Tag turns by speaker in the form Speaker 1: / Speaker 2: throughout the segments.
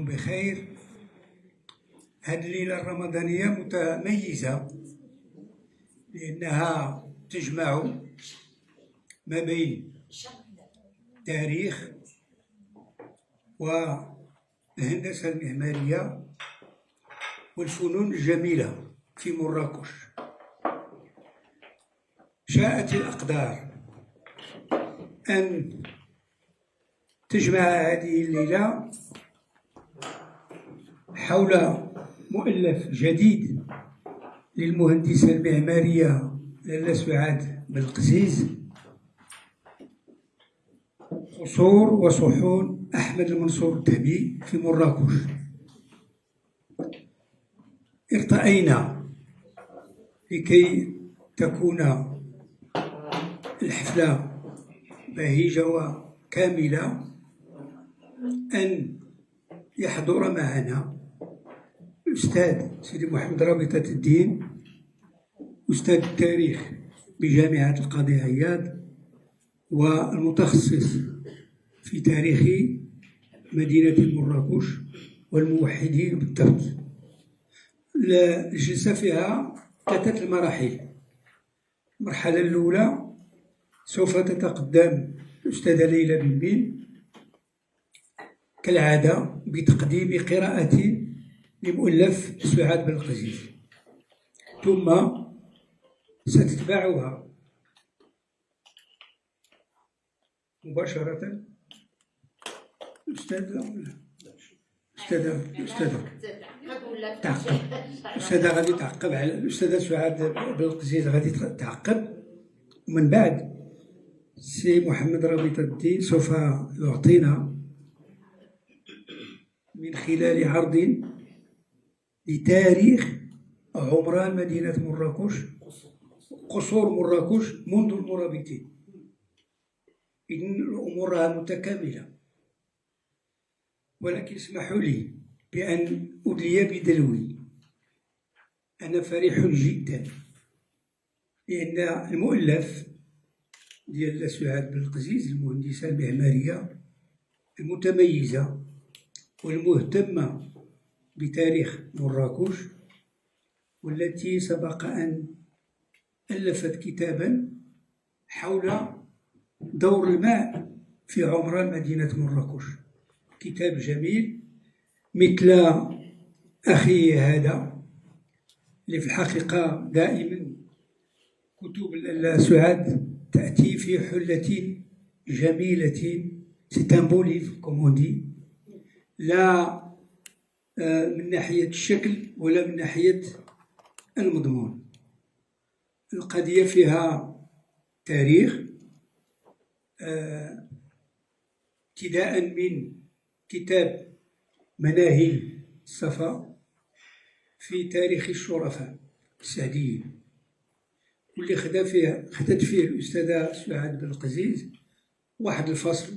Speaker 1: بخير. هذه الليلة الرمضانية متميزة لأنها تجمع ما بين تاريخ والهندسة المعمارية والفنون الجميلة في مراكش. شاءت الأقدار أن تجمع هذه الليلة حول مؤلف جديد للمهندسة المعمارية لاله سعاد بلقزيز، قصور وصحون أحمد المنصور الذهبي في مراكش. ارتأينا لكي تكون الحفلة بهيجة وكاملة أن يحضر معنا الأستاذ سيدي محمد رابطة الدين، أستاذ التاريخ بجامعة القاضي عياض والمتخصص في تاريخ مدينة مراكش والموحدين بالضبط. الجلسة فيها 3 المراحل. المرحلة الأولى سوف تتقدم الأستاذة ليلى بن كالعادة بتقديم قراءة لمؤلف سعاد بلقزيز، ثم ستتبعها مباشرة الأستاذة غادي تعقب على الأستاذة سعاد بلقزيز، غادي تعقب، ومن بعد سي محمد رابطة الدين سوف يعطينا من خلال عرض لتاريخ عمران مدينة مراكش، قصور مراكش منذ المرابطين. إذن الأمور متكاملة، ولكن اسمحوا لي بأن أدلي بدلوي. أنا فرح جدا لأن المؤلف ديال سعاد بلقزيز المهندسة المعمارية المتميزة والمهتمة بتاريخ مراكش، والتي سبق أن ألفت كتابا حول دور الماء في عمران مدينة مراكش. كتاب جميل مثل أخي هذا، اللي في الحقيقة دائما كتب سعاد تأتي في حلة جميلة، ستامبولي كوموندي، لا من ناحية الشكل ولا من ناحية المضمون. القضية فيها تاريخ، ابتداء من كتاب مناهل الصفا في تاريخ الشرفاء السعديين، واللي خدت فيه الأستاذة سعاد بلقزيز واحد الفصل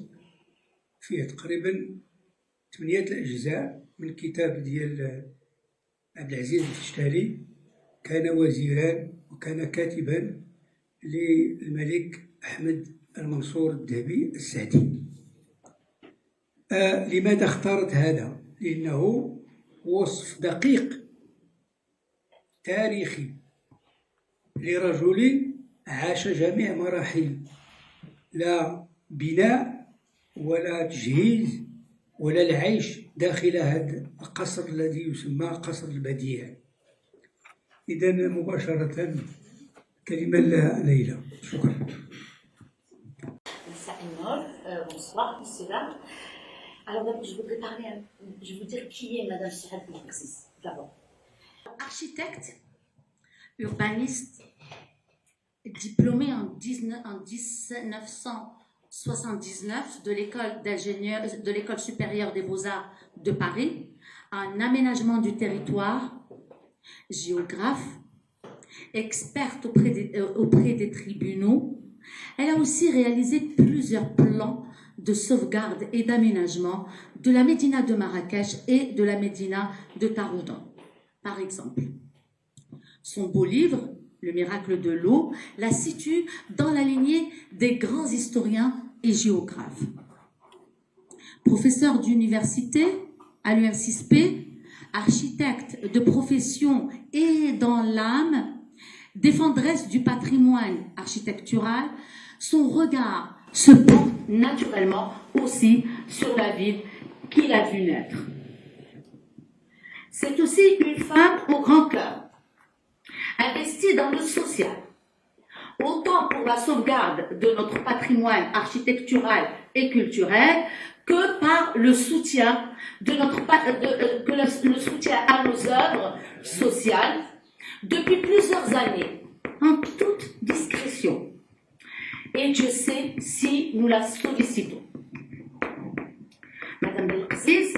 Speaker 1: فيه تقريبا 8 أجزاء من كتاب ديال عبد العزيز الفشتالي، كان وزيرا وكان كاتبا للملك أحمد المنصور الذهبي السعدي. لماذا اخترت هذا؟ لأنه وصف دقيق تاريخي لرجل عاش جميع مراحل، لا بناء ولا تجهيز ولا العيش داخل هذا القصر الذي يسمى قصر البديع. إذن مباشرة كلمة ليلى. شكرا.
Speaker 2: Bonsoir, monsieur là. Alors, je vais vous dire qui est Madame Sahad Bouaziz, d'abord. Architecte, urbaniste, diplômée en 1979 de l'école supérieure des Beaux-Arts de Paris, en aménagement du territoire, géographe, experte auprès des tribunaux. Elle a aussi réalisé plusieurs plans de sauvegarde et d'aménagement de la Médina de Marrakech et de la Médina de Taroudan, par exemple. Son beau livre, Le miracle de l'eau, la situe dans la lignée des grands historiens et géographes. Professeur d'université, à l'UM6P, architecte de profession et dans l'âme, défendresse du patrimoine architectural, son regard se porte naturellement aussi sur la ville qu'il a vu naître. C'est aussi une femme au grand cœur, investie dans le social, autant pour la sauvegarde de notre patrimoine architectural et culturel que par le soutien le soutien à nos œuvres sociales depuis plusieurs années, en toute discrétion. Et Dieu sait si nous la sollicitons. Madame Belkziz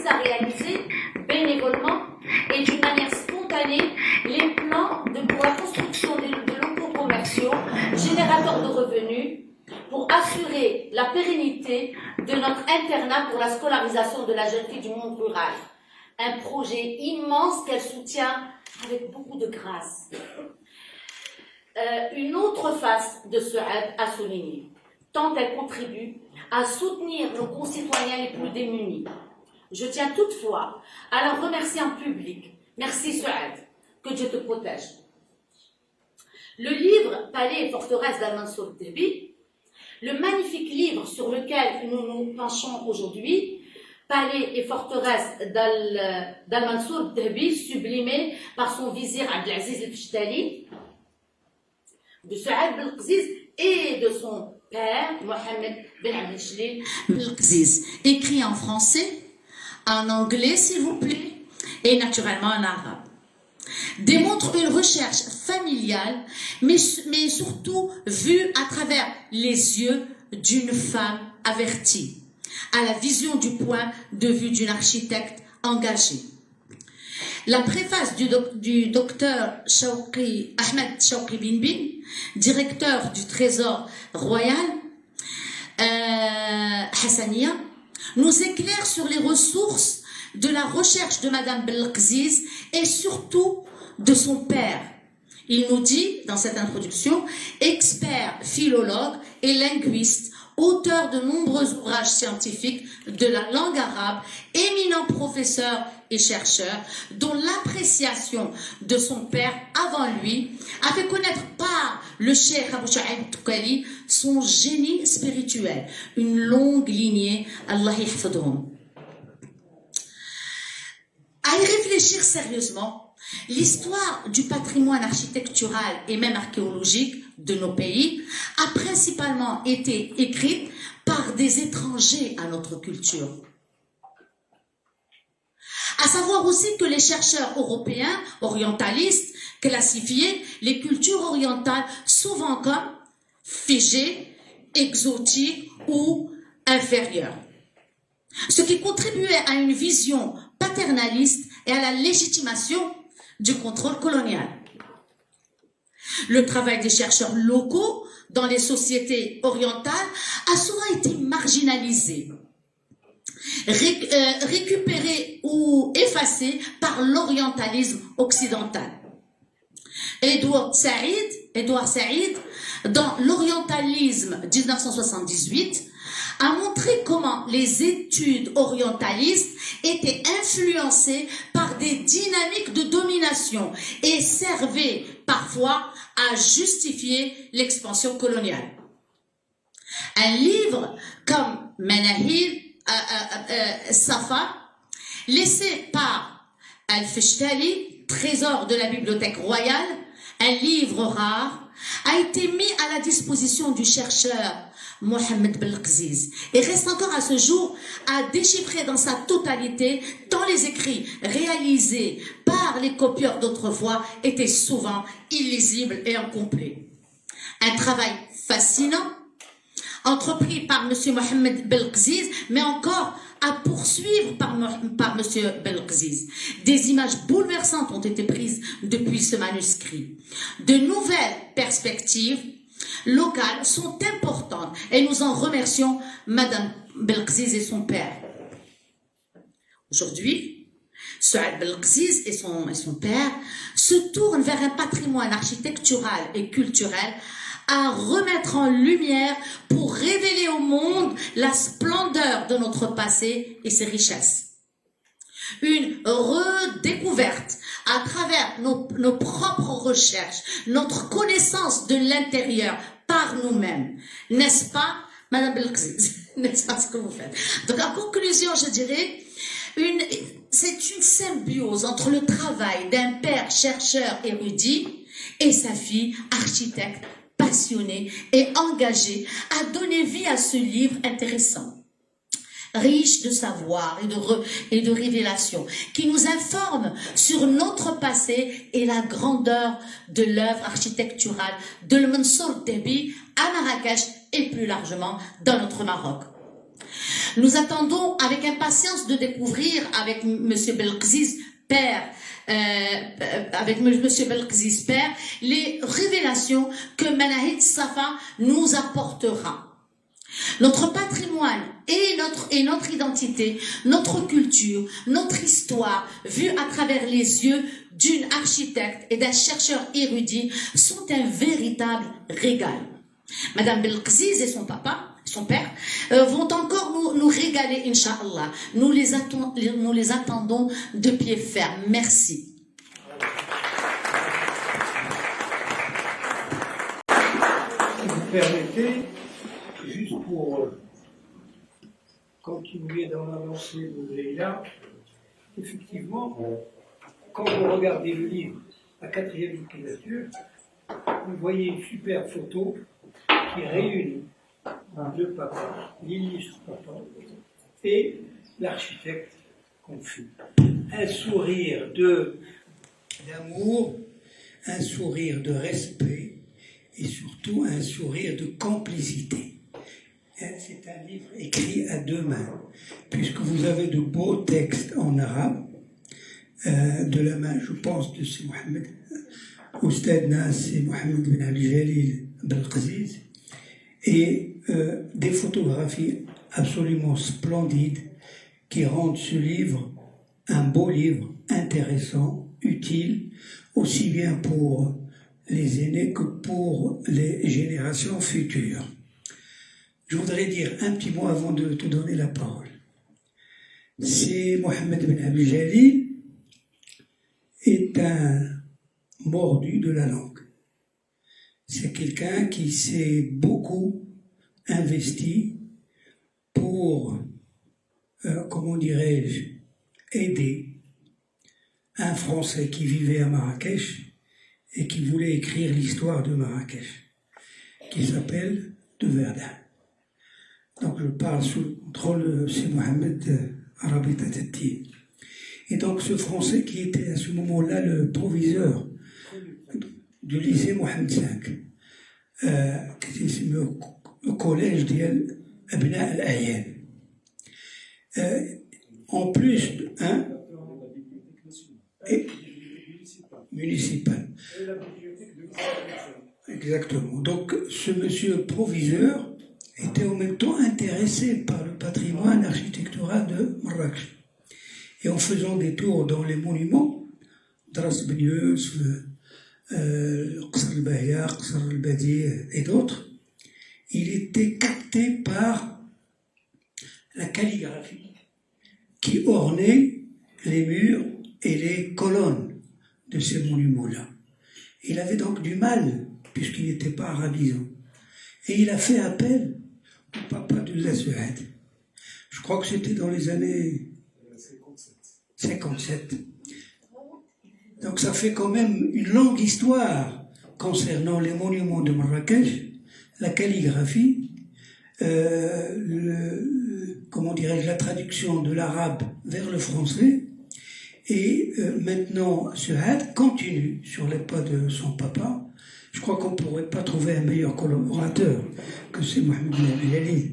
Speaker 2: a réalisé bénévolement et d'une manière spontanée les plans pour la construction de locaux commerciaux générateurs de revenus pour assurer la pérennité de notre internat pour la scolarisation de la jeune fille du monde rural. Un projet immense qu'elle soutient avec beaucoup de grâce. Une autre face de ce aide à souligner, tant elle contribue à soutenir nos concitoyens les plus démunis. Je tiens toutefois à la remercier en public. Merci Suad, que Dieu te protège. Le livre Palais et forteresse d'Al-Mansour Dhehbi, le magnifique livre sur lequel nous nous penchons aujourd'hui, Palais et forteresse d'Al-Mansour Dhehbi, sublimé par son vizir Abdelaziz El-Fishtali, de Suad Belkziz et de son père, Mohamed Ben Abdelchlil Belkziz, écrit en français, en anglais s'il vous plaît, et naturellement en arabe, démontre une recherche familiale, mais surtout vue à travers les yeux d'une femme avertie, à la vision du point de vue d'une architecte engagée. La préface du docteur Ahmed Shawqi Bin, directeur du Trésor royal Hassaniya, nous éclaire sur les ressources de la recherche de Madame Belkziz et surtout de son père. Il nous dit, dans cette introduction, expert, philologue et linguiste, auteur de nombreux ouvrages scientifiques de la langue arabe, éminent professeur et chercheur, dont l'appréciation de son père avant lui a fait connaître par le cheikh Abou Chouaib Toukali son génie spirituel, une longue lignée, Allah yahfadhum. À y réfléchir sérieusement, l'histoire du patrimoine architectural et même archéologique de nos pays a principalement été écrite par des étrangers à notre culture. À savoir aussi que les chercheurs européens, orientalistes, classifiaient les cultures orientales souvent comme figées, exotiques ou inférieures. Ce qui contribuait à une vision paternaliste et à la légitimation du contrôle colonial. Le travail des chercheurs locaux dans les sociétés orientales a souvent été marginalisé, récupéré ou effacé par l'orientalisme occidental. Edward Said, dans l'orientalisme 1978, a montré comment les études orientalistes étaient influencées par des dynamiques de domination et servaient parfois à justifier l'expansion coloniale. Un livre comme Manahil Safa, laissé par Al-Fishtali, trésor de la bibliothèque royale, un livre rare, a été mis à la disposition du chercheur Mohamed Belkziz et reste encore à ce jour à déchiffrer dans sa totalité, tant les écrits réalisés par les copieurs d'autrefois étaient souvent illisibles et incomplets. Un travail fascinant entrepris par M. Mohamed Belkziz, mais encore à poursuivre par M. Belkziz. Des images bouleversantes ont été prises depuis ce manuscrit. De nouvelles perspectives locales sont importantes et nous en remercions Madame Belkziz et son père. Aujourd'hui, Suad Belkziz et son père se tournent vers un patrimoine architectural et culturel à remettre en lumière pour révéler au monde la splendeur de notre passé et ses richesses. Une redécouverte à travers nos propres recherches, notre connaissance de l'intérieur par nous-mêmes. N'est-ce pas, Madame Belkziz? N'est-ce pas ce que vous faites? Donc, en conclusion, je dirais, c'est une symbiose entre le travail d'un père chercheur érudit et sa fille architecte passionnée et engagée à donner vie à ce livre intéressant, riche de savoir et de révélations, qui nous informe sur notre passé et la grandeur de l'œuvre architecturale de le Mansour Debi à Marrakech et plus largement dans notre Maroc. Nous attendons avec impatience de découvrir avec Monsieur Belkziz père, les révélations que Manahid Safa nous apportera. Notre patrimoine et notre identité, notre culture, notre histoire, vue à travers les yeux d'une architecte et d'un chercheur érudit, sont un véritable régal. Madame Belkziz et son père, vont encore nous régaler, Inch'Allah. Nous les attendons de pied ferme. Merci.
Speaker 3: Si vous permettez, juste pour continuer dans l'avancée de Leïla, effectivement, quand vous regardez le livre, la 4e littérature, vous voyez une super photo qui réunit le papa, l'illustre papa, et l'architecte confus. Un sourire
Speaker 1: d'amour, un sourire de respect et surtout un sourire de complicité. C'est un livre écrit à deux mains, puisque vous avez de beaux textes en arabe, de la main, je pense, de C. Mohamed, Oustadna, c'est Mohamed Ben Ali Jalil Belkziz, et des photographies absolument splendides qui rendent ce livre un beau livre, intéressant, utile, aussi bien pour les aînés que pour les générations futures. Je voudrais dire un petit mot avant de te donner la parole. C'est Mohamed Ben Abi Jalil est un mordu de la langue. C'est quelqu'un qui s'est beaucoup investi pour, comment dirais-je, aider un Français qui vivait à Marrakech et qui voulait écrire l'histoire de Marrakech, qui s'appelle De Verdun. Donc je parle sous le contrôle de C. Mohamed Rabita Tati. Et donc ce Français qui était à ce moment-là le proviseur du lycée Mohamed V, qui était le collège d'El Abna al-Ayan. En plus, et municipal. Exactement. Donc ce monsieur proviseur était en même temps intéressé par le patrimoine architectural de Marrakech. Et en faisant des tours dans les monuments, Dras Ben Youssef, Qasr al-Bahia, Qasr al-Badi et d'autres, il était capté par la calligraphie qui ornait les murs et les colonnes de ces monuments-là. Il avait donc du mal, puisqu'il n'était pas arabisant. Et il a fait appel au papa de Lassuad. Je crois que c'était dans les années 57. Donc ça fait quand même une longue histoire concernant les monuments de Marrakech, la calligraphie, comment dirais-je, la traduction de l'arabe vers le français. Et maintenant, ce had continue sur les pas de son papa. Je crois qu'on ne pourrait pas trouver un meilleur collaborateur que c'est Mohamed Ben Jalil.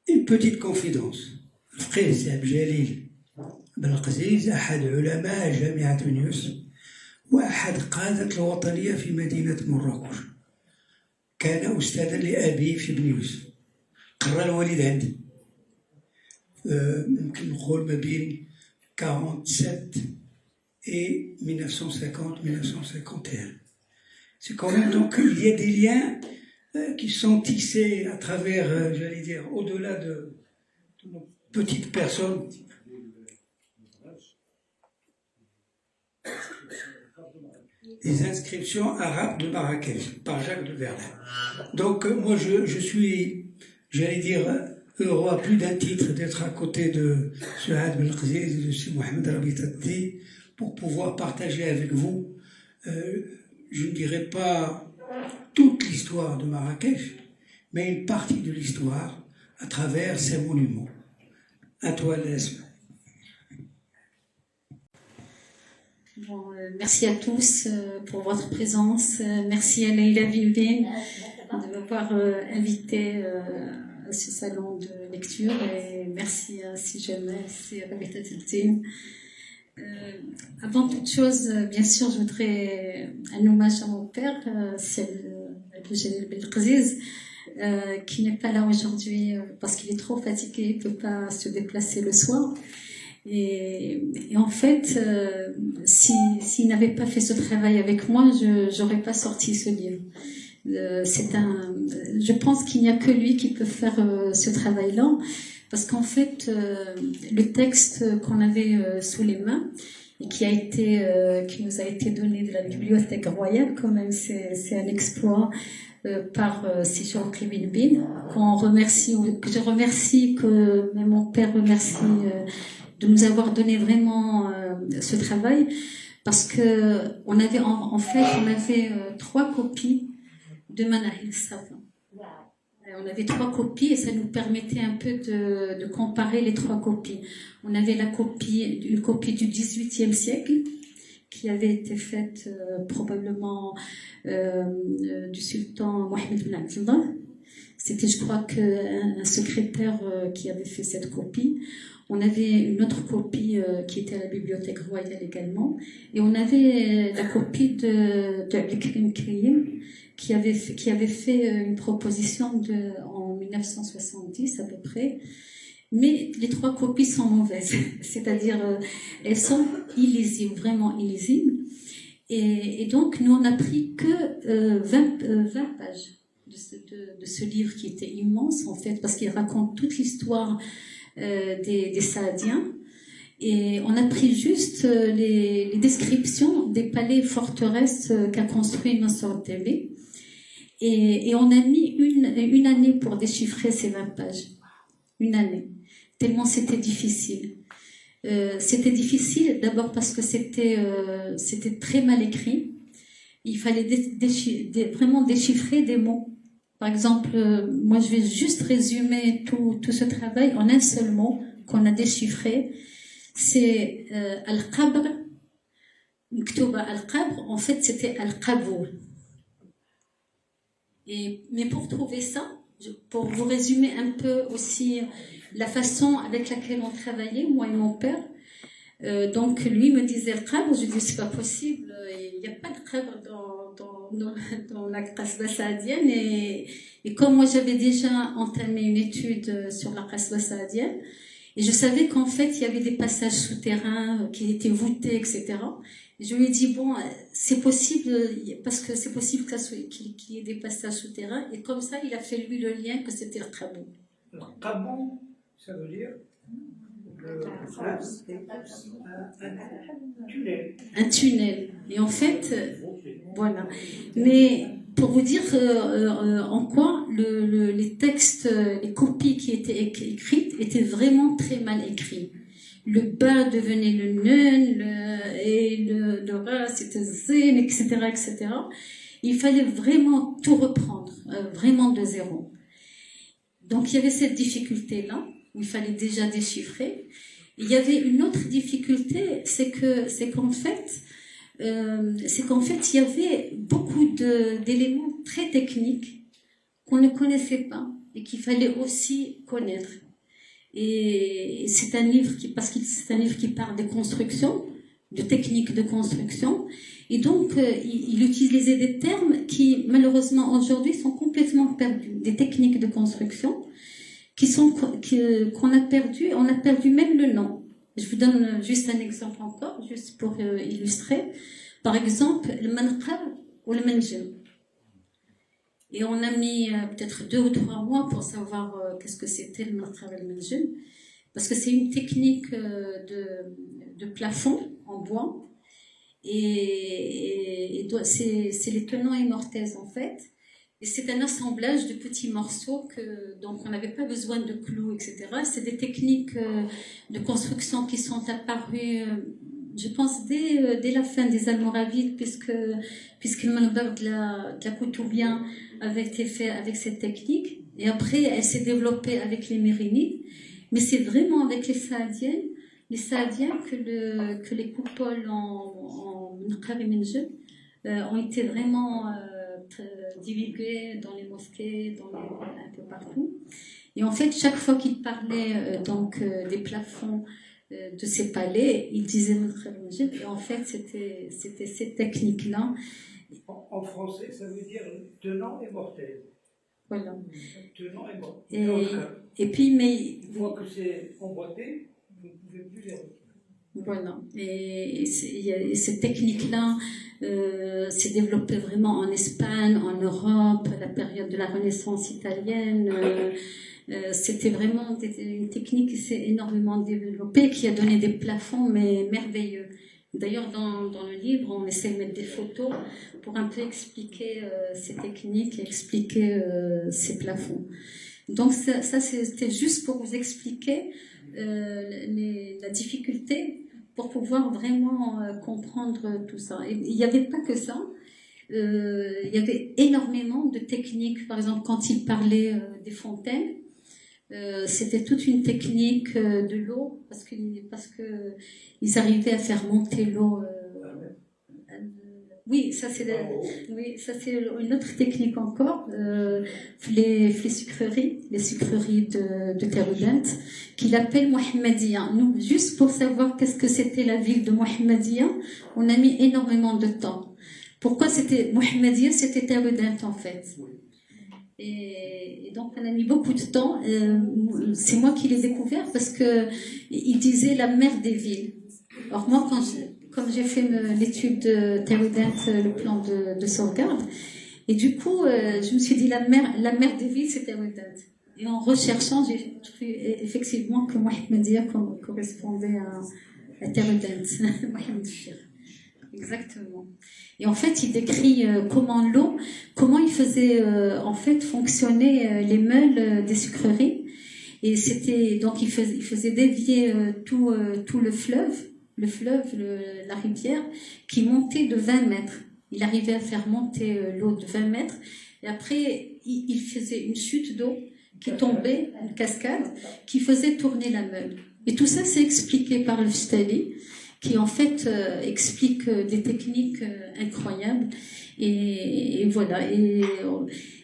Speaker 1: Une petite confidence. Le frère c'est Abdeljalil Belkziz, أحد علماء جامعة بن يوسف وأحد قادة الوطنية في مدينة مراكش. كان أستاذا لأبي في بن يوسف. قرى الوالد عندي. ممكن نقول ما بين 47 et 1950-1951. C'est quand même donc il y a des liens qui sont tissés à travers, j'allais dire, au-delà de nos petites personnes. Les inscriptions arabes de Marrakech, par Jacques de Verlin. Donc moi je suis, j'allais dire, heureux à plus d'un titre d'être à côté de Souad Belkziz et de M. Mohamed Rabi Taddi pour pouvoir partager avec vous, je ne dirais pas toute l'histoire de Marrakech, mais une partie de l'histoire à travers ces monuments. À toi, Lesme.
Speaker 4: Bon, merci à tous pour votre présence. Merci à Leïla Bilbin de m'avoir invité à ce salon de lecture. Et merci à Sijamas et à Rabita Tiltin. Avant toute chose, bien sûr, je voudrais un hommage à mon père, Jalil Belkziz, qui n'est pas là aujourd'hui parce qu'il est trop fatigué, il ne peut pas se déplacer le soir. Et en fait, s'il n'avait pas fait ce travail avec moi, je n'aurais pas sorti ce livre. Je pense qu'il n'y a que lui qui peut faire ce travail-là, parce qu'en fait, le texte qu'on avait sous les mains et qui nous a été donné de la Bibliothèque royale, quand même, c'est un exploit par Sijan Bilbin, que je remercie, que même mon père remercie de nous avoir donné vraiment ce travail, parce que on avait en fait 3 copies de Manahil Safa. On avait 3 copies et ça nous permettait un peu de comparer les 3 copies. On avait une copie du XVIIIe siècle qui avait été faite probablement du sultan Mohamed bin Abdullah. C'était, je crois, un secrétaire qui avait fait cette copie. On avait une autre copie qui était à la Bibliothèque royale également. Et on avait la copie de Abdelkrim Kriyim qui avait fait une proposition en 1970 à peu près. Mais les 3 copies sont mauvaises. C'est-à-dire, elles sont illisibles, vraiment illisibles. Et donc, nous, on n'a pris que 20 pages de ce livre qui était immense, en fait, parce qu'il raconte toute l'histoire des Saadiens. Et on a pris juste les descriptions des palais forteresses qu'a construit Nasser TV. Et on a mis une année pour déchiffrer ces 20 pages. Une année. Tellement c'était difficile. C'était difficile d'abord parce que c'était très mal écrit. Il fallait vraiment déchiffrer des mots. Par exemple, moi je vais juste résumer tout ce travail en un seul mot qu'on a déchiffré. C'est Al-Qabr. Mktuba Al-Qabr, en fait c'était Al-Qaboul. Mais pour trouver ça, pour vous résumer un peu aussi la façon avec laquelle on travaillait, moi et mon père, donc lui me disait Al-Qabr, je lui dis c'est pas possible, il n'y a pas de Qabr dans la Qasba saadienne, et comme moi j'avais déjà entamé une étude sur la Qasba saadienne, et je savais qu'en fait il y avait des passages souterrains qui étaient voûtés, etc. Et je lui ai dit bon, c'est possible, parce que c'est possible qu'il y ait des passages souterrains, et comme ça il a fait lui le lien que c'était le Qaboul.
Speaker 3: Le Qaboul, ça veut dire un tunnel.
Speaker 4: Un tunnel. Et en fait, voilà. Mais pour vous dire en quoi les textes, les copies qui étaient écrites étaient vraiment très mal écrites. Le bas devenait le nun, et le ra c'était zin, etc., etc. Il fallait vraiment tout reprendre, vraiment de zéro. Donc il y avait cette difficulté-là, où il fallait déjà déchiffrer. Il y avait une autre difficulté, c'est qu'en fait, il y avait beaucoup d'éléments très techniques qu'on ne connaissait pas et qu'il fallait aussi connaître. Et c'est un livre qui parle de construction, de techniques de construction. Et donc, il utilisait des termes qui, malheureusement, aujourd'hui, sont complètement perdus. Des techniques de construction qu'on a perdu. On a perdu même le nom. Je vous donne juste un exemple encore, juste pour illustrer. Par exemple, le manqab والمنجم. Et on a mis peut-être 2 ou 3 mois pour savoir qu'est-ce que c'était le Matra al-Manjim, parce que c'est une technique de plafond en bois, et c'est les tenants et mortaises en fait, et c'est un assemblage de petits morceaux donc on n'avait pas besoin de clous, etc. C'est des techniques de construction qui sont apparues, je pense, dès la fin des Almoravides, puisque le manœuvre de la Koutoubien avait été fait avec cette technique, et après elle s'est développée avec les Mérinides, mais c'est vraiment avec les Saadiens que les coupoles en Naqar et Menjeb ont été vraiment divulguées dans les mosquées, un peu partout. Et en fait, chaque fois qu'ils parlaient des plafonds de ces palais, ils disaient Naqar et Menjeb, et en fait c'était cette technique-là.
Speaker 3: En français, ça veut dire tenant et mortel.
Speaker 4: Voilà.
Speaker 3: Tenant et mortel.
Speaker 4: Et puis, mais
Speaker 3: une fois que c'est emboîté, vous ne pouvez plus les retrouver.
Speaker 4: Voilà. Et cette technique-là s'est développée vraiment en Espagne, en Europe, à la période de la Renaissance italienne. C'était vraiment une technique qui s'est énormément développée, qui a donné des plafonds mais merveilleux. D'ailleurs, dans le livre, on essaie de mettre des photos pour un peu expliquer ces techniques et expliquer ces plafonds. Donc ça c'était juste pour vous expliquer la difficulté pour pouvoir vraiment comprendre tout ça. Et il n'y avait pas que ça. Il y avait énormément de techniques. Par exemple, quand il parlait des fontaines, c'était toute une technique de l'eau, parce que ils arrivaient à faire monter l'eau. Oui, ça c'est une autre technique encore. Les sucreries de Teroudant, qu'il appelle Mohammedia. Nous, juste pour savoir qu'est-ce que c'était la ville de Mohammedia, on a mis énormément de temps. Pourquoi c'était Mohammedia? C'était Teroudant en fait. Et donc on a mis beaucoup de temps. C'est moi qui l'ai découvert, parce que il disait la mère des villes. Alors moi, comme j'ai fait l'étude de Teroudant, le plan de sauvegarde, et du coup je me suis dit la mère des villes, c'est Teroudant. Et en recherchant, j'ai trouvé effectivement que Mohammedia correspondait à Teroudant. Exactement. Et en fait, il décrit comment il faisait en fait fonctionner les meules des sucreries. Et c'était donc il faisait dévier tout le fleuve, la rivière, qui montait de 20 mètres. Il arrivait à faire monter l'eau de 20 mètres. Et après, il faisait une chute d'eau qui tombait, une cascade, qui faisait tourner la meule. Et tout ça, c'est expliqué par le Stali, qui en fait explique des techniques incroyables. Et voilà. Et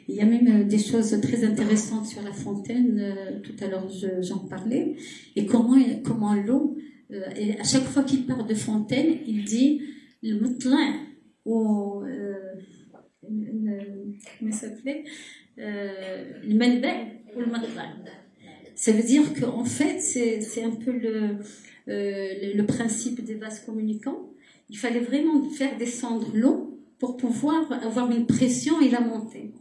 Speaker 4: il y a même des choses très intéressantes sur la fontaine. Tout à l'heure, j'en parlais. Et comment l'eau, et à chaque fois qu'il parle de fontaine, il dit le mutla ou comment ça s'appelait, le manba ou le matla. Ça veut dire qu'en fait, c'est un peu le principe des vases communicants. Il fallait vraiment faire descendre l'eau pour pouvoir avoir une pression et la monter.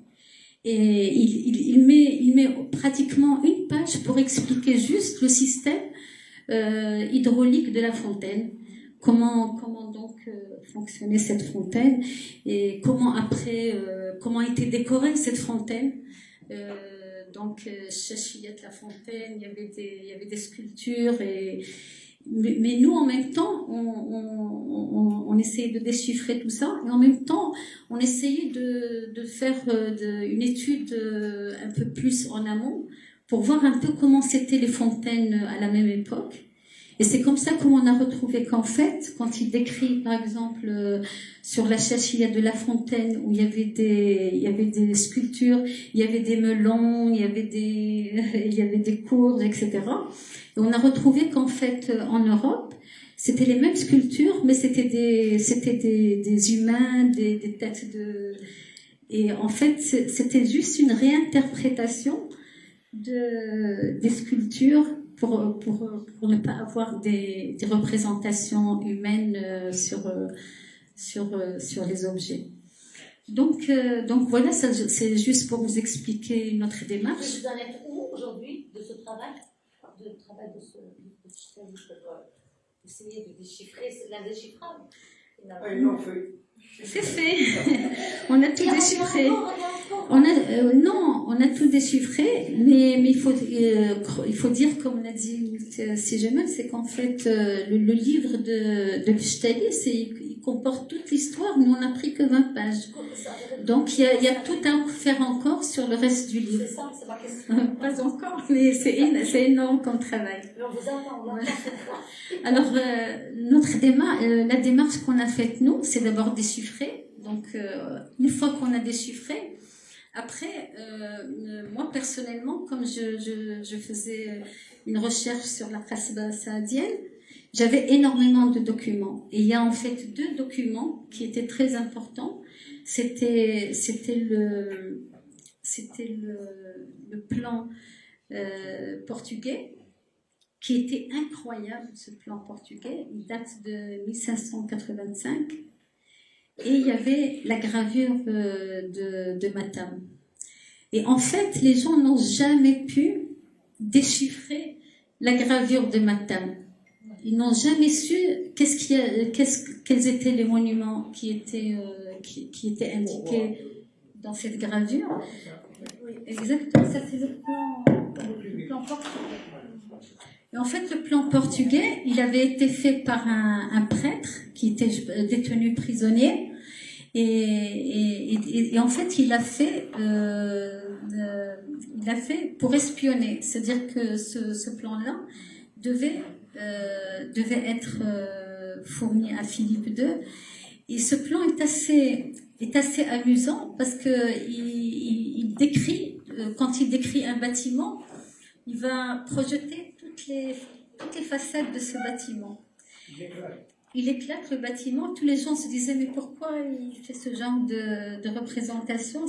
Speaker 4: Et il met pratiquement une page pour expliquer juste le système hydraulique de la fontaine. Comment donc fonctionnait cette fontaine, et comment après, comment était décorée cette fontaine. Donc, Chachiyat la fontaine, il y avait des sculptures, mais nous, en même temps, on essayait de déchiffrer tout ça, et en même temps, on essayait de faire une étude un peu plus en amont, pour voir un peu comment c'était les fontaines à la même époque. Et c'est comme ça qu'on a retrouvé qu'en fait, quand il décrit, par exemple, sur la Chachia de la Fontaine, où il y avait des sculptures, il y avait des melons, il y avait des courges, etc. Et on a retrouvé qu'en fait, en Europe, c'était les mêmes sculptures, mais c'était des humains, des têtes de... Et en fait, c'était juste une réinterprétation des sculptures pour ne pas avoir des représentations humaines sur les objets. Donc voilà, ça, c'est juste pour vous expliquer notre démarche.
Speaker 2: Vous en êtes où aujourd'hui de ce travail, de ce pour essayer de déchiffrer l'indéchiffrable?
Speaker 3: Ah, ils l'ont fait.
Speaker 4: C'est fait. On a tout déchiffré. Non, on a tout déchiffré, mais il faut dire, comme l'a dit si Jamal, c'est qu'en fait, le livre de Pshtali, il comporte toute l'histoire, nous on n'a pris que 20 pages. Donc il y a tout à faire encore sur le reste du livre.
Speaker 2: C'est ça, c'est ma question.
Speaker 4: Pas encore, mais c'est énorme comme travail.
Speaker 2: Mais on vous attend, on attend.
Speaker 4: Alors, la démarche qu'on a faite, nous, c'est d'abord déchiffrer. Donc, une fois qu'on a déchiffré, après, moi, personnellement, comme je faisais une recherche sur la Qasba saadienne, j'avais énormément de documents. Et il y a en fait 2 documents qui étaient très importants. C'était le plan portugais, qui était incroyable, ce plan portugais. Il date de 1585. Et il y avait la gravure de Matam. Et en fait, les gens n'ont jamais pu déchiffrer la gravure de Matam. Ils n'ont jamais su quels étaient les monuments qui étaient indiqués dans cette gravure. Oui, exactement, ça c'est le plan portugais. Et en fait, le plan portugais, il avait été fait par un prêtre qui était détenu prisonnier. Et en fait, il l'a fait pour espionner. C'est-à-dire que ce plan-là devait être fourni à Philippe II. Et ce plan est assez amusant parce que il décrit, quand il décrit un bâtiment, il va projeter toutes les façades de ce bâtiment. Il éclate le bâtiment. Tous les gens se disaient mais pourquoi il fait ce genre de représentation?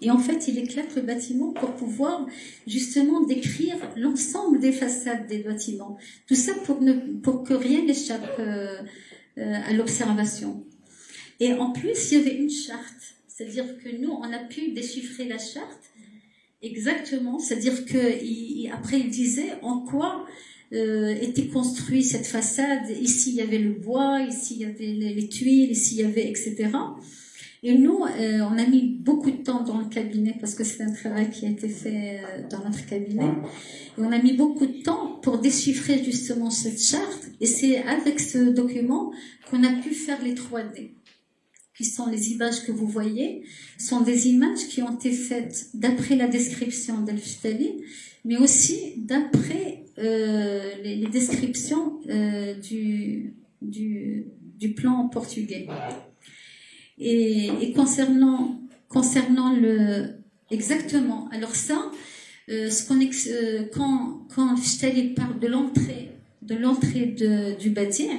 Speaker 4: Et en fait, il éclate le bâtiment pour pouvoir justement décrire l'ensemble des façades des bâtiments. Tout ça pour que rien n'échappe à l'observation. Et en plus, il y avait une charte. C'est-à-dire que nous, on a pu déchiffrer la charte. Exactement, c'est-à-dire que après il disait en quoi était construite cette façade. Ici il y avait le bois, ici il y avait les tuiles, ici il y avait etc. Et nous, on a mis beaucoup de temps dans le cabinet parce que c'est un travail qui a été fait dans notre cabinet. Et on a mis beaucoup de temps pour déchiffrer justement cette charte. Et c'est avec ce document qu'on a pu faire les 3D. Qui sont les images que vous voyez, sont des images qui ont été faites d'après la description d'El-Pshtali, mais aussi d'après les descriptions du plan portugais. Et concernant exactement, alors ça, quand Pshtali parle de l'entrée du Badir,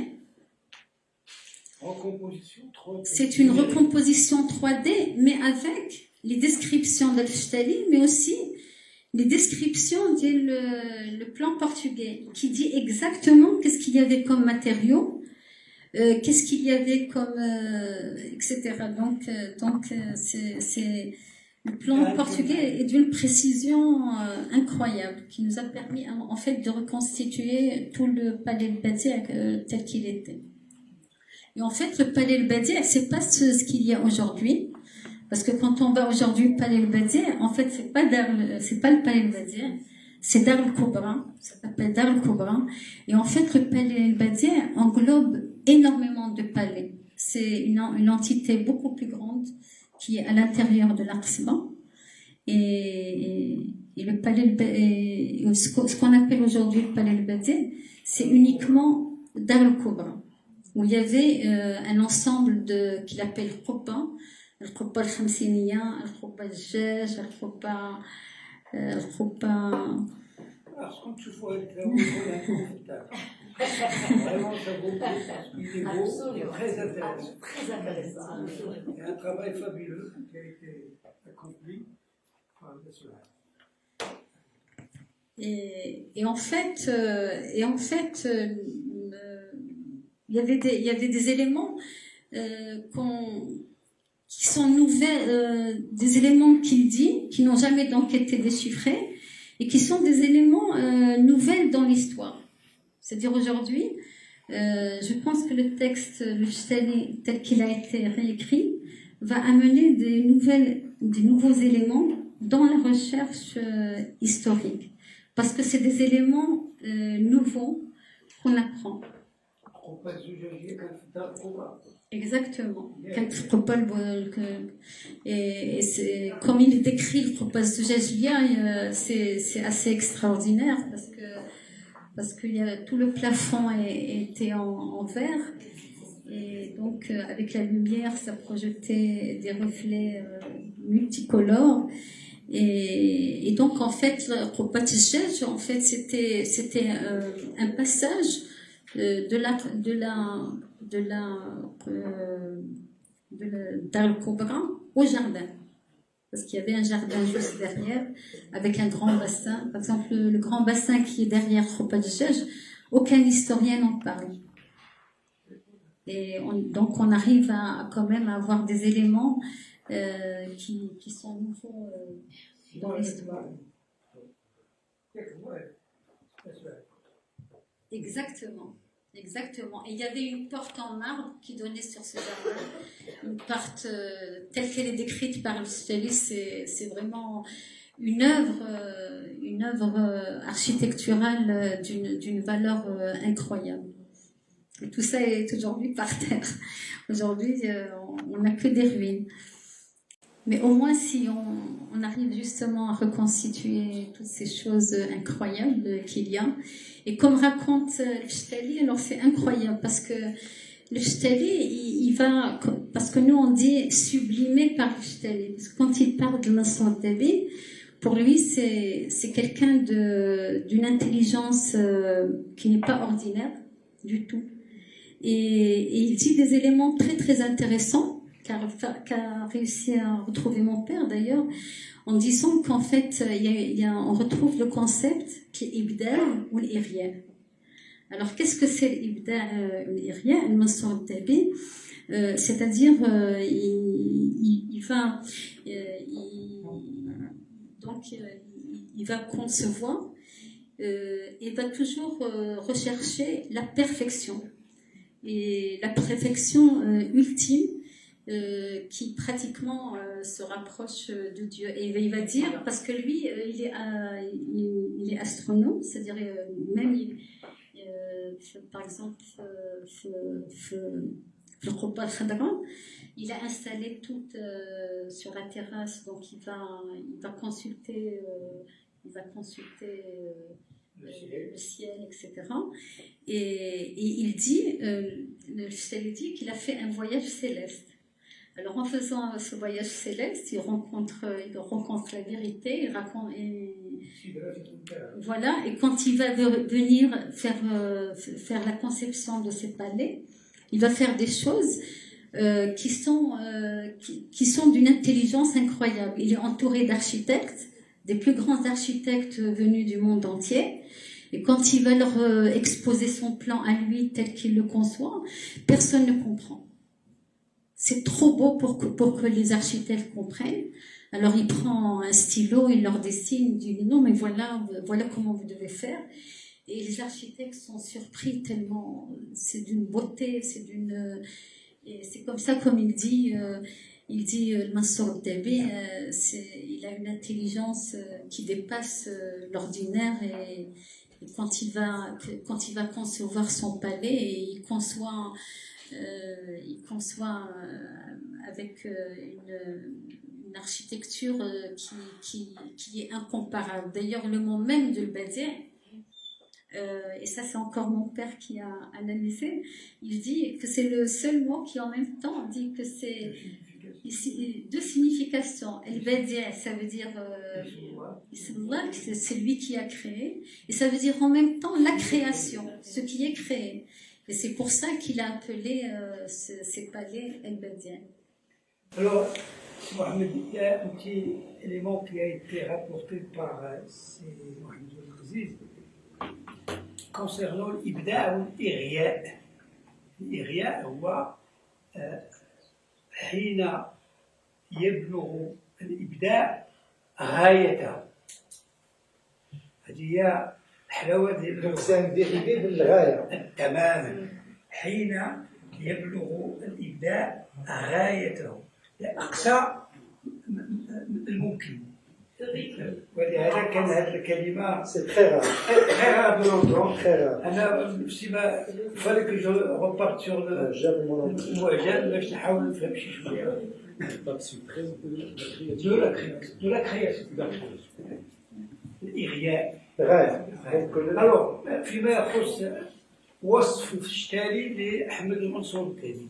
Speaker 4: c'est une recomposition 3D, mais avec les descriptions d'El-Pshtali, mais aussi les descriptions le plan portugais, qui dit exactement qu'est-ce qu'il y avait comme matériaux, qu'est-ce qu'il y avait comme, etc. Donc c'est le plan portugais est d'une précision incroyable, qui nous a permis en fait de reconstituer tout le palais de Badir tel qu'il était. Et en fait, le palais el-Badir, c'est pas ce qu'il y a aujourd'hui. Parce que quand on va aujourd'hui au palais el-Badir, en fait, c'est pas le palais el-Badir, c'est Dar el-Kubra. Ça s'appelle Dar el-Kubra. Et en fait, le palais el-Badir englobe énormément de palais. C'est une entité beaucoup plus grande qui est à l'intérieur de l'Aqsba. Et le palais, ce qu'on appelle aujourd'hui le palais el-Badir, c'est uniquement Dar el-Kubra, où il y avait un ensemble qu'il appelle Qubba, القبة الخمسينية, القبة الدجاج, القبة
Speaker 3: Alors, quand tu vois être là, on est inconfortable. Vraiment, ça vaut le coup parce qu'il est beau, il est très intéressant.
Speaker 2: Très intéressant.
Speaker 3: Il y a un travail fabuleux qui a été accompli par le national.
Speaker 4: Et en fait, il y avait des éléments qui sont nouvelles, des éléments qu'il dit, qui n'ont jamais donc été déchiffrés, et qui sont des éléments nouvelles dans l'histoire. C'est-à-dire aujourd'hui, je pense que le texte, le Shtali, tel qu'il a été réécrit, va amener des nouveaux éléments dans la recherche historique. Parce que c'est des éléments nouveaux qu'on apprend. Exactement. Et c'est, comme il décrit le propos de Jajlia, c'est assez extraordinaire parce que tout le plafond était en verre. Et donc, avec la lumière, ça projetait des reflets multicolores. Et donc, en fait, en fait, c'était un passage d'Al Kubra au jardin. Parce qu'il y avait un jardin juste derrière, avec un grand bassin. Par exemple, le grand bassin qui est derrière Khopadjej, aucun historien n'en parle. Et donc on arrive à quand même avoir des éléments qui sont nouveaux dans l'histoire. Exactement. Exactement. Et il y avait une porte en marbre qui donnait sur ce jardin. Une porte telle qu'elle est décrite par le spécialiste, c'est vraiment une œuvre architecturale d'une valeur incroyable. Et tout ça est aujourd'hui par terre. Aujourd'hui, on n'a que des ruines. Mais au moins, si on arrive justement à reconstituer toutes ces choses incroyables qu'il y a, et comme raconte le Shtali, alors c'est incroyable parce que le Shtali, il va, parce que nous on dit sublimé par le Shtali, parce que quand il parle de Nasr Dabi, pour lui c'est quelqu'un d'une intelligence qui n'est pas ordinaire du tout. Et il dit des éléments très très intéressants qu'a réussi à retrouver mon père d'ailleurs, en disant qu'en fait on retrouve le concept qui est ibda ou l'irya. Alors qu'est-ce que c'est l'ibda ou l'irya? Al-Mansur Dabi, c'est-à-dire il va concevoir et va toujours rechercher la perfection. Et la perfection ultime qui pratiquement se rapproche de Dieu. Et il va dire, parce que lui, il est astronome, c'est-à-dire même, par exemple, le Khobar Khadran, il a installé tout sur la terrasse, donc il va consulter le ciel, etc. Et il dit, le Shtali dit qu'il a fait un voyage céleste. Alors en faisant ce voyage céleste, il rencontre la vérité, il raconte, voilà. Et quand il va venir faire la conception de ses palais, il va faire des choses qui sont d'une intelligence incroyable. Il est entouré d'architectes, des plus grands architectes venus du monde entier. Et quand il va leur exposer son plan à lui tel qu'il le conçoit, personne ne comprend. C'est trop beau pour que les architectes comprennent. Alors il prend un stylo, il leur dessine, il dit non mais voilà comment vous devez faire. Et les architectes sont surpris tellement c'est d'une beauté, et c'est comme ça, comme il dit le Mansour Dabi, il a une intelligence qui dépasse l'ordinaire et quand il va concevoir son palais, il conçoit avec une architecture qui est incomparable. D'ailleurs, le mot même de Badi', et ça c'est encore mon père qui a analysé, il dit que c'est le seul mot qui en même temps dit que c'est deux significations. El-Badi', ça veut dire c'est lui qui a créé, et ça veut dire en même temps la création, ce qui est créé. Et c'est pour ça qu'il a appelé ces palais El-Badi'.
Speaker 3: Alors, Mohamed, il y a un petit élément qui a été rapporté par Mohamed Aziz concernant l'ibda ou l'irya. الإرياء هو حين يبلغ الإبداع غايته. هذه هي حلاوة
Speaker 5: الإنسان ديريفي بالغاية.
Speaker 3: تماما. حين يبلغ الإبداع غايته لأقصى الممكن. ولهذا كان هذه الكلمة
Speaker 5: سي تري رار.
Speaker 3: très rare de l'entendre.
Speaker 5: Très rare.
Speaker 3: أنا نفسي ما fallait que je reparte sur le
Speaker 5: جاب المناطق.
Speaker 3: المعجم باش نحاول نفهم شي شوية. De la création. الإغياء.
Speaker 5: غاية.
Speaker 3: Alors فيما يخص وصف الشتالي لأحمد المنصور الثاني،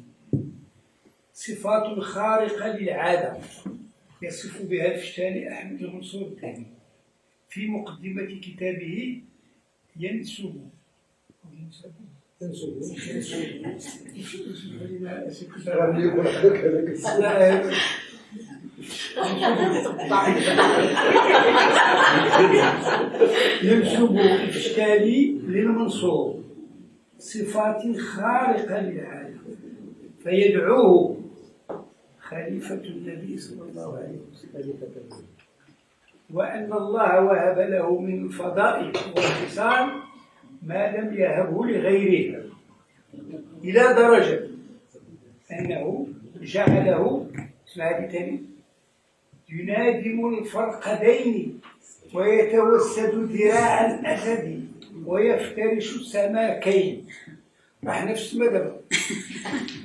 Speaker 3: صفات خارقة للعادة يصف بها الشتالي أحمد المنصور الثاني في مقدمة كتابه ينسب
Speaker 5: راه يقول حدك هذاك
Speaker 3: ينسب الشتالي للمنصور صفات خارقة للعادة فيدعوه خليفة النبي صلى الله عليه وسلم، وأن الله وهب له من الفضائل والخصال ما لم يهبه لغيره، إلى درجة أنه جعله ينادم الفرقدين ويتوسد ذراع الأسد ويفترش السماكين. احنا في السماء دابا.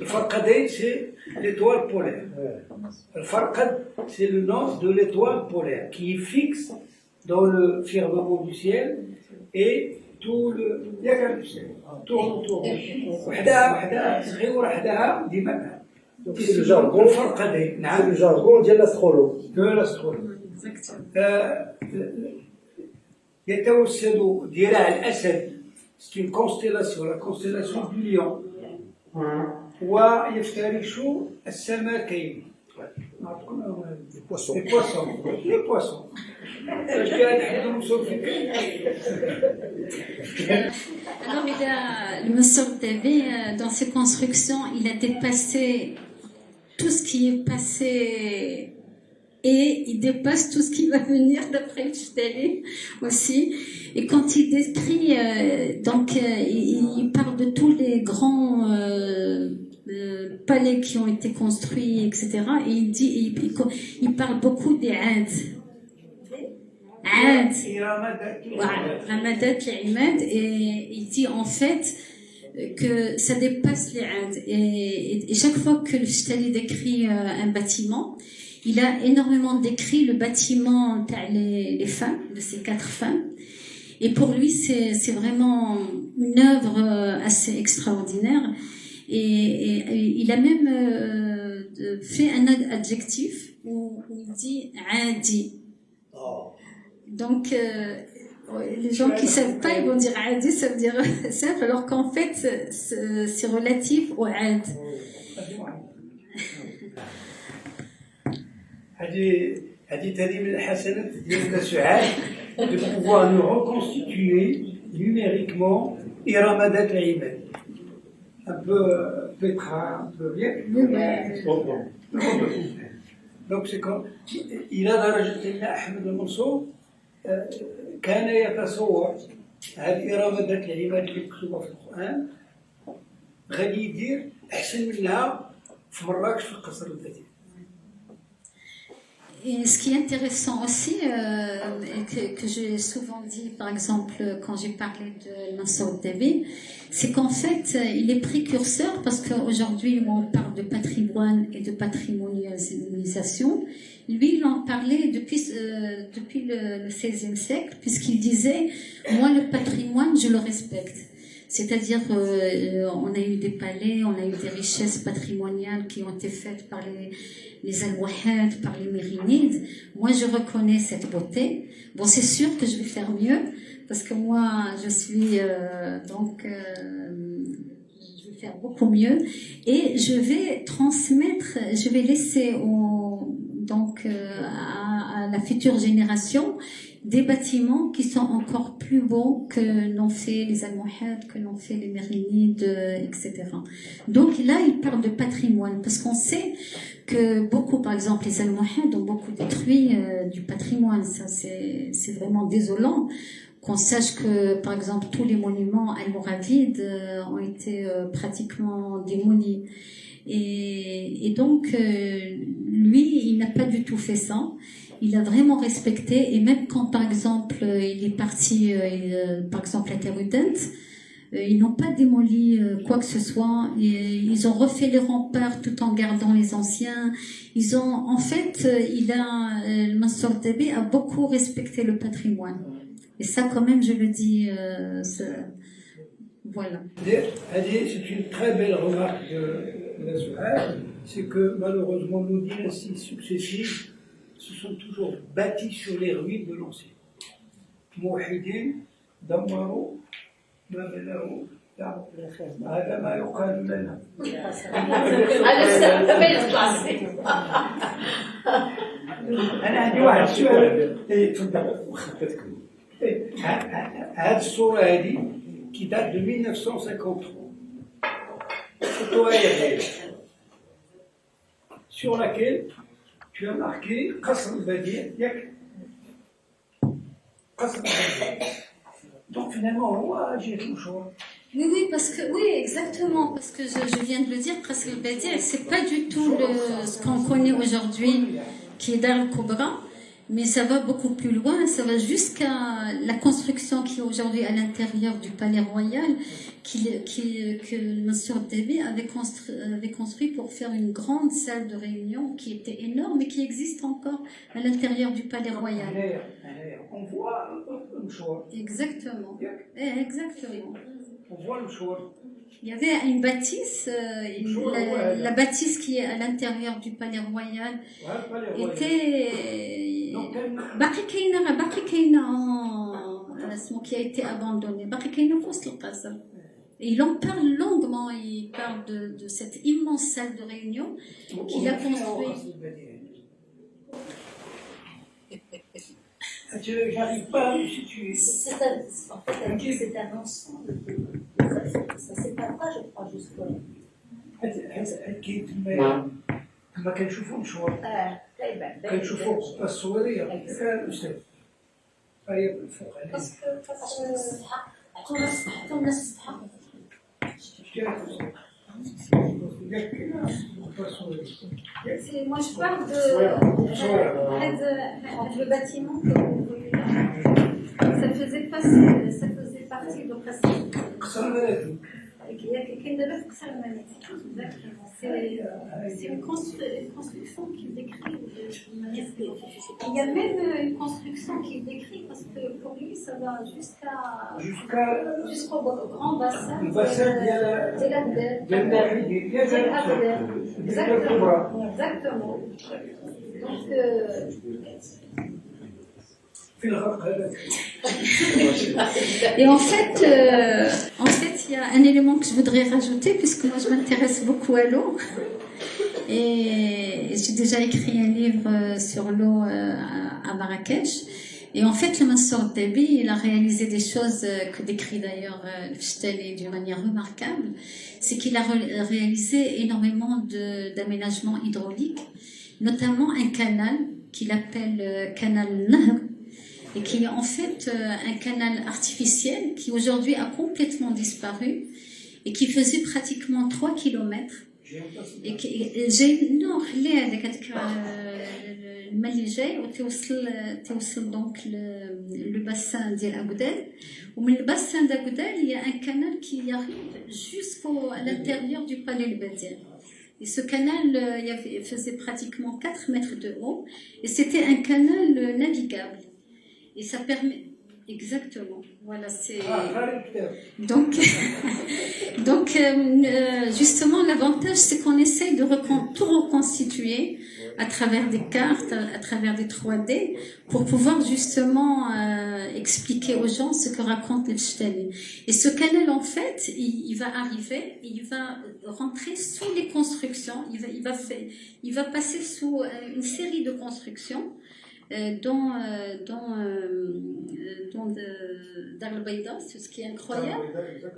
Speaker 3: الفرقدين سي l'étoile polaire. الفرقد c'est le nom de l'étoile polaire qui est fixe dans le firmament du ciel et tout le du ciel tourne autour. وحدها صغيره وحدها ديما.
Speaker 5: سي لو جارغون.
Speaker 3: الفرقدين. نعم.
Speaker 5: سي لو جارغون ديال الاسترولوج.
Speaker 3: de l'astrologie. يتوسد ذراع الأسد، c'est une constellation, la constellation du lion. ويفترش السماكين.
Speaker 5: Les poissons.
Speaker 3: Les poissons. Les poissons. Je dirais que nous sommes
Speaker 4: Alors, le Mansour Dabi, dans ses constructions, il a dépassé tout ce qui est passé et il dépasse tout ce qui va venir d'après le Chitali aussi. Et quand il décrit, il parle de tous les grands palais qui ont été construits, etc. Et il parle beaucoup des Indes. Ramadat l'Imad, et il dit en fait que ça dépasse les Indes. Et chaque fois que le Chitali décrit un bâtiment, il a énormément décrit le bâtiment les femmes, de ces 4 femmes. Et pour lui, c'est vraiment une œuvre assez extraordinaire. Et il a même fait un adjectif où il dit adi. Donc, les gens qui ne savent pas, ils vont dire adi, ça veut dire simple, alors qu'en fait, c'est relatif au ad.
Speaker 3: هذه من الحسنات ديالنا سعاد de pouvoir nous reconstituer numériquement إرامات العماد. Un peu pétra, un peu bien. Donc c'est comme إلى درجة أن أحمد المنصور كان يتصور هذه إرامات العماد اللي مكتوبة في القرآن غادي يدير أحسن منها في مراكش في القصر الذاتي.
Speaker 4: Et ce qui est intéressant aussi, et que j'ai souvent dit, par exemple, quand j'ai parlé de Mansour Dabi, c'est qu'en fait, il est précurseur parce qu'aujourd'hui, on parle de patrimoine et de patrimonialisation. Lui, il en parlait depuis le XVIe siècle, puisqu'il disait, moi, le patrimoine, je le respecte. C'est-à-dire, on a eu des palais, on a eu des richesses patrimoniales qui ont été faites par les Almohades, par les Mérinides. Moi, je reconnais cette beauté. Bon, c'est sûr que je vais faire mieux, parce que moi, je suis je vais faire beaucoup mieux, et je vais transmettre, je vais laisser à la future génération des bâtiments qui sont encore plus beaux que l'ont fait les Almohades, que l'ont fait les Mérinides, etc. Donc là, il parle de patrimoine, parce qu'on sait que beaucoup, par exemple, les Almohades ont beaucoup détruit du patrimoine. Ça, c'est vraiment désolant qu'on sache que, par exemple, tous les monuments almoravides ont été pratiquement démolis. Et donc, lui, il n'a pas du tout fait ça. Il a vraiment respecté, et même quand, par exemple, il est parti, par exemple, à Taroudant, ils n'ont pas démoli quoi que ce soit. Ils ont refait les remparts tout en gardant les anciens. Ils ont, en fait, le Mansour Dabi a beaucoup respecté le patrimoine. Et ça, quand même, je le dis, voilà.
Speaker 3: C'est une très belle remarque de la Zouhar, c'est que malheureusement nos dynasties successives se sont toujours bâties sur les ruines de l'ancien. Mouhidin, Damaru, Mabelaru, هذا ما يقال لنا. أنا عندي واحد السؤال. تفضل. هذه الصورة هذه qui date de 1953, photo aérienne, sur laquelle tu as marqué Qasr al-Badir, Qasr al-Badir. Donc finalement, j'ai tout le choix.
Speaker 4: Oui, oui, exactement, parce que je viens de le dire, Qasr al-Badir, c'est pas du tout ce qu'on connaît aujourd'hui, qui est Dar al-Kubra. Mais ça va beaucoup plus loin, ça va jusqu'à la construction qui est aujourd'hui à l'intérieur du palais royal, que le Mansour Dabi avait construit pour faire une grande salle de réunion qui était énorme et qui existe encore à l'intérieur du palais royal.
Speaker 3: On voit le choix.
Speaker 4: Exactement. Exactement.
Speaker 3: On voit le choix.
Speaker 4: Il y avait une bâtisse, la bâtisse qui est à l'intérieur du palais royal était qui a été abandonnée. Et il en parle longuement, il parle de cette immense salle de réunion qu'il a construite.
Speaker 3: J'arrive pas à me situer.
Speaker 6: En fait, c'est un ensemble. Ça ne s'épare pas, je crois, jusqu'au.
Speaker 3: ما كنشوفوا الشوار كنشوفوا التصويريه الاستاذ هي بالفوق
Speaker 6: عطونا الصفحه
Speaker 4: Moi je parle de le bâtiment que vous voyez là. Ça faisait partie de c'est une construction qui décrit. Il y a même une construction qui décrit parce que pour lui ça va jusqu'au grand bassin de exactement. Donc et en fait, il y a un élément que je voudrais rajouter, puisque moi je m'intéresse beaucoup à l'eau. Et j'ai déjà écrit un livre sur l'eau à Marrakech. Et en fait, le Mansour Dabi, il a réalisé des choses que décrit d'ailleurs Fchtali d'une manière remarquable. C'est qu'il a réalisé énormément d'aménagements hydrauliques, notamment un canal qu'il appelle canal Nahr, et qui est en fait un canal artificiel qui aujourd'hui a complètement disparu et qui faisait pratiquement 3 kilomètres. Et الملي جاي وتوصل دونك le bassin ديال أبودال ومن الباسان d'Aboudal il y a un canal qui arrive jusqu'à l'intérieur du palais Al-Badir. Et ce canal faisait pratiquement 4 mètres de haut et c'était un canal navigable. Et ça permet exactement. Voilà, c'est donc justement l'avantage c'est qu'on essaye de tout reconstituer à travers des cartes, à travers des 3D pour pouvoir justement expliquer aux gens ce que raconte les Fchtali. Et ce canal en fait, il va arriver, il va rentrer sous les constructions, il va passer sous une série de constructions dans Dar el-Bayda, c'est ce qui est incroyable.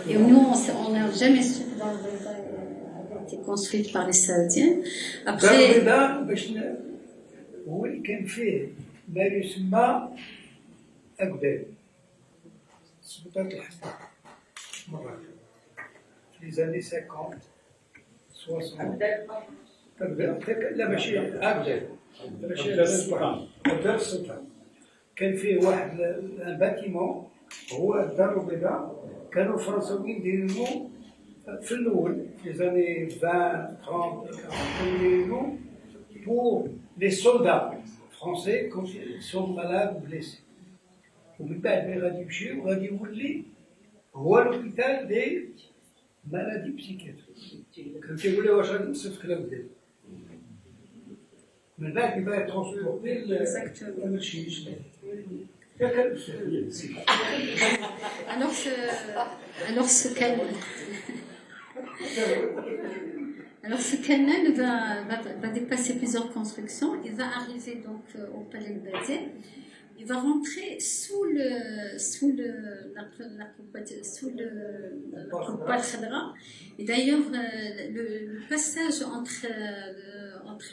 Speaker 4: Et nous, on n'a jamais su que Dar el-Bayda a été construite par les Saoudiens.
Speaker 3: دار
Speaker 4: Après,
Speaker 3: البيضاء باش هو اللي كان فيه ما يسمى أقبال سلطات الحسن مرة في زاني 50 60 لا ماشي أقبال ماشي أقبال السلطان كان فيه واحد باتيمون هو الدار البيضاء كانوا الفرنساويين يديروا في الأول في زاني 20 30 كانوا يديروا pour les soldats français quand ils sont malades ou blessés. ومن بعد ما غادي يمشيو غادي يولي هو لوبيتال دي مالادي بسيكاتريك كان كيقول لي واش غادي نصيفط كلام ديالي من بعد كيبغي ترونسبورتي ماشي
Speaker 4: alors ce canal va dépasser plusieurs constructions. Il va arriver donc au Palais de Béziers. Il va rentrer sous la Qubba al-Khadra. Et d'ailleurs, le passage entre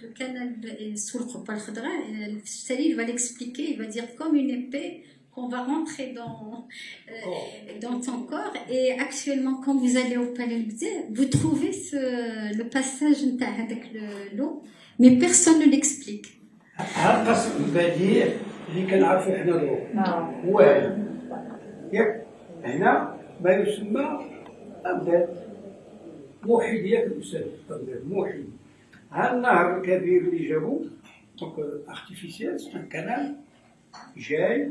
Speaker 4: le canal et sous le Qubba al-Khadra, Salih va l'expliquer. Il va dire comme une épée qu'on va rentrer dans ton corps. Et actuellement, quand vous allez au Palais de Béziers, vous trouvez le passage avec l'eau, mais personne ne l'explique.
Speaker 3: هذا القصر البديع اللي كنعرفوا حنا اليوم هو هذا ياك هنا ما يسمى أبدال موحد ياك الأستاذ أبدال موحد ها النهر الكبير اللي جابوه دونك ارتيفيسيال سي ان كانال جاي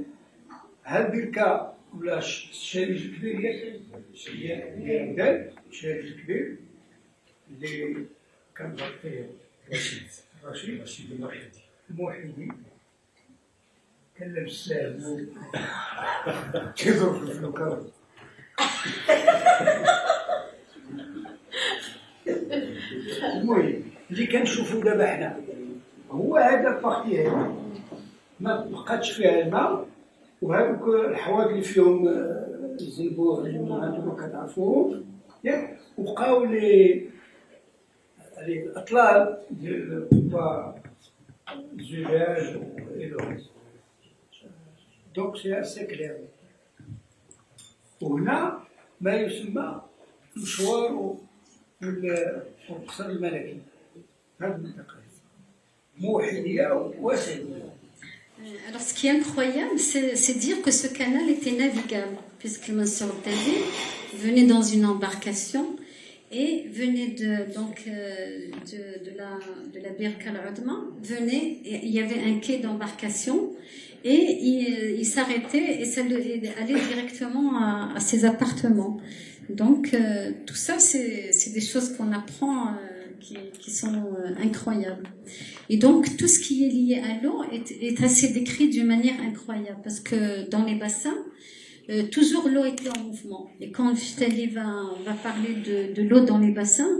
Speaker 3: ها البركة ولا الشارج الكبير ياك أبدال الشارج الكبير اللي كان فيه رشيد الموحدي كان لابس ساهم كيضرب في الفلوكار المهم اللي كنشوفو دابا حنا هو هذا البارتي هذا ما بقاتش فيها الماء وهذوك الحواض اللي فيهم الزنبور اللي هذوك كتعرفوهم ياك وبقاو لي الاطلال ديال الزجاج واللوز دونك سي اسي كلير وهنا ما يسمى مشوار القصر الملكي هذه المنطقه موحديه واسعيه.
Speaker 4: Alors, ce qui est incroyable, c'est dire que ce canal était navigable, puisque Mansour Davi venait dans une embarcation et venait de la Birka al-Udma, il y avait un quai d'embarcation et il s'arrêtait et ça allait directement à ses appartements. Donc, tout ça, c'est des choses qu'on apprend qui sont incroyables. Et donc, tout ce qui est lié à l'eau est assez décrit d'une manière incroyable, parce que dans les bassins, toujours l'eau était en mouvement. Et quand Vitali va parler de l'eau dans les bassins,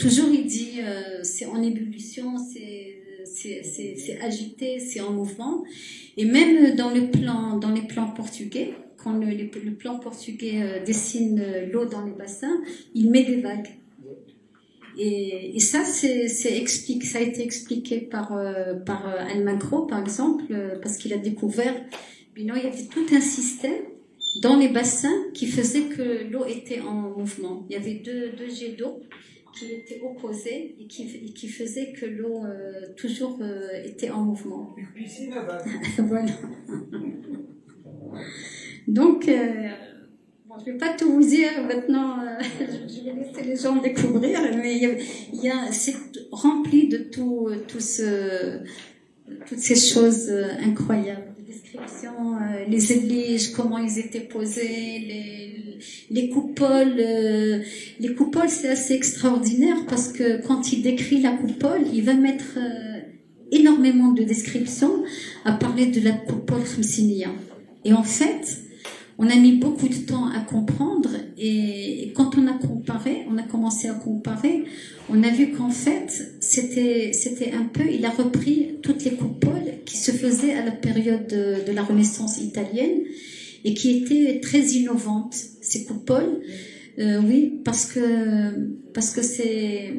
Speaker 4: toujours il dit c'est en ébullition, c'est agité, c'est en mouvement. Et même dans les plans portugais, quand le plan portugais dessine l'eau dans les bassins, il met des vagues. Et ça, ça a été expliqué par Almagro, par exemple, parce qu'il a découvert, il y avait tout un système dans les bassins qui faisait que l'eau était en mouvement. Il y avait deux jets d'eau qui étaient opposés et qui faisaient que l'eau toujours était en mouvement.
Speaker 3: Une piscine à vagues.
Speaker 4: Voilà. Donc, je ne vais pas tout vous dire maintenant, je vais laisser les gens découvrir, mais c'est rempli de toutes ces choses incroyables. Les descriptions, les églises, comment ils étaient posés, les coupoles. Les coupoles, c'est assez extraordinaire parce que quand il décrit la coupole, il va mettre énormément de descriptions à parler de la coupole khamsiniya. Et en fait, on a mis beaucoup de temps à comprendre et quand on a comparé, on a commencé à comparer, on a vu qu'en fait, c'était un peu, il a repris toutes les coupoles qui se faisaient à la période de la Renaissance italienne et qui étaient très innovantes, ces coupoles. Oui, parce que ces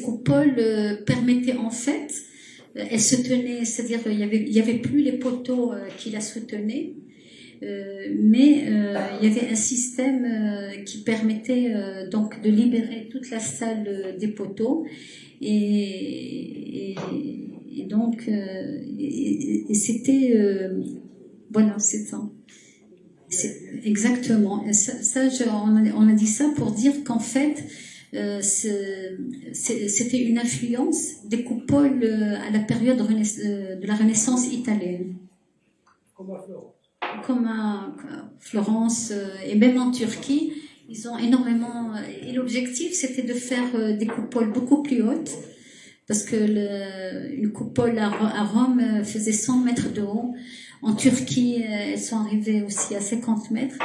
Speaker 4: coupoles permettaient en fait, elles se tenaient, c'est-à-dire il y avait plus les poteaux qui la soutenaient, mais il y avait un système qui permettait donc de libérer toute la salle des poteaux et donc et c'était voilà, c'est ça. Exactement. On a dit ça pour dire qu'en fait, c'était une influence des coupoles à la période de la Renaissance italienne. Comme à Florence et même en Turquie, ils ont énormément. Et l'objectif, c'était de faire des coupoles beaucoup plus hautes, parce que une coupole à Rome faisait 100 mètres de haut. En Turquie, elles sont arrivées aussi à 50 mètres.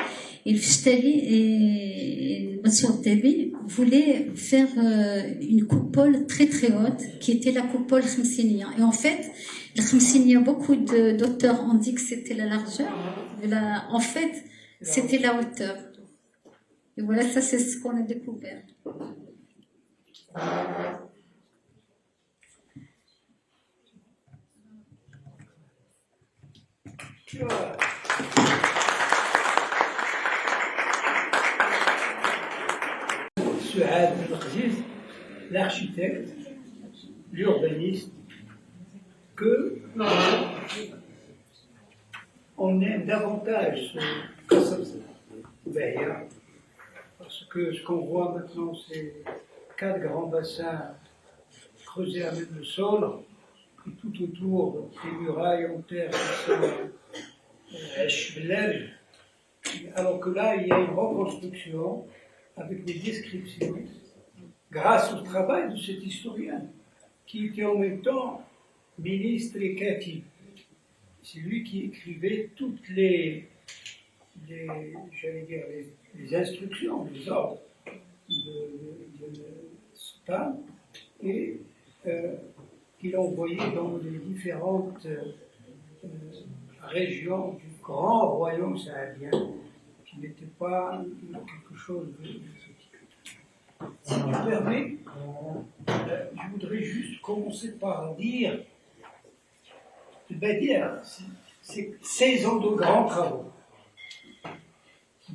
Speaker 4: Et le Fstali et Mansour Debi voulaient faire une coupole très très haute, qui était la coupole Khamsiniya. Et en fait, la Khamsiniya, beaucoup d'auteurs ont dit que c'était la largeur. En fait, c'était la hauteur. Et voilà, ça c'est ce qu'on a découvert.
Speaker 3: Souad Belkhiz, l'architecte, l'urbaniste, que on aime davantage ce Qasr Beya, parce que ce qu'on voit maintenant, c'est 4 grands bassins creusés à même le sol, et tout autour des murailles en terre qui sont Ashbelal, alors que là, il y a une reconstruction avec des descriptions, grâce au travail de cet historien, qui était en même temps ministre et katib. C'est lui qui écrivait toutes les instructions, les ordres de sultan, et qu'il envoyait dans les différentes régions du grand royaume saadien, qui n'était pas quelque chose de ce type. Si tu me permets, je voudrais juste commencer par dire, c'est 16 ans de grands travaux.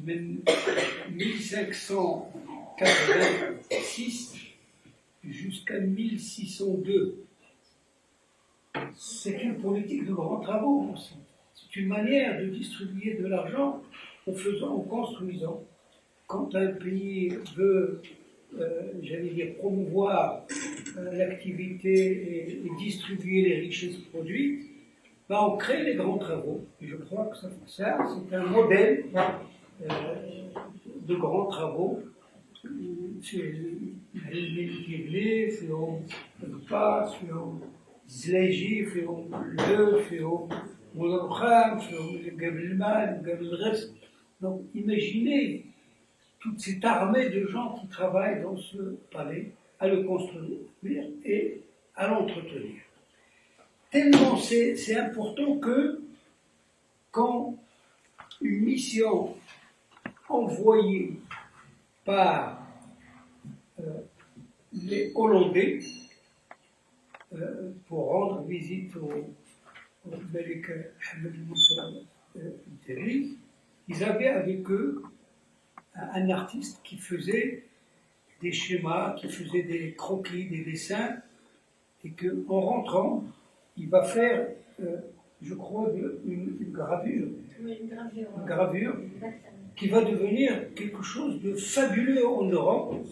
Speaker 3: 1586 jusqu'à 1602. C'est une politique de grands travaux aussi. C'est une manière de distribuer de l'argent en construisant. Quand un pays veut, promouvoir l'activité et distribuer les richesses produites, on crée les grands travaux. Et je crois que ça c'est un modèle de grands travaux. زلايجي فيهم البو فيهم الرخام فيهم قبل المال قبل الغرس. Donc imaginez toute cette armée de gens qui travaillent dans ce palais à le construire et à l'entretenir. Tellement c'est important que quand une mission envoyée par les Hollandais pour rendre visite au Malik Ahmed al-Mansour al-Tabriz, ils avaient avec eux un artiste qui faisait des schémas, qui faisait des croquis, des dessins, et qu'en rentrant, il va faire, je crois, une gravure.
Speaker 6: Oui,
Speaker 3: une gravure qui va devenir quelque chose de fabuleux en Europe,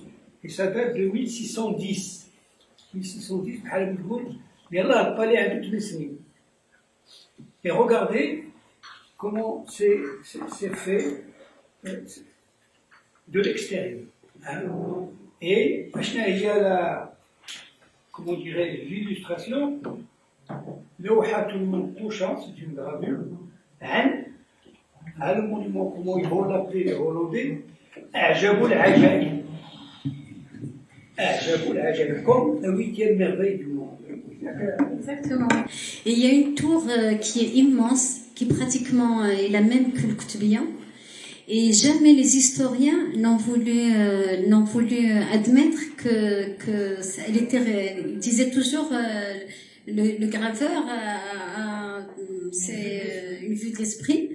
Speaker 3: et ça date de 1610. 1610, mais Allah, le palais a toutes les signes. Et regardez comment c'est fait de l'extérieur. Et il y a comment dirais-je, l'illustration. لوحة منقوشة, c'est une gravure, عن هذا المونيمون comment ils vont l'appeler les Hollandais أعجب العجائب أعجب العجائب comme la 8e merveille du monde.
Speaker 4: Exactement. Et il y a une tour qui est immense, qui pratiquement est la même que le Qutbiyya. Et jamais les historiens n'ont voulu admettre que elle était réelle. Ils disaient toujours le graveur c'est une vue de l'esprit.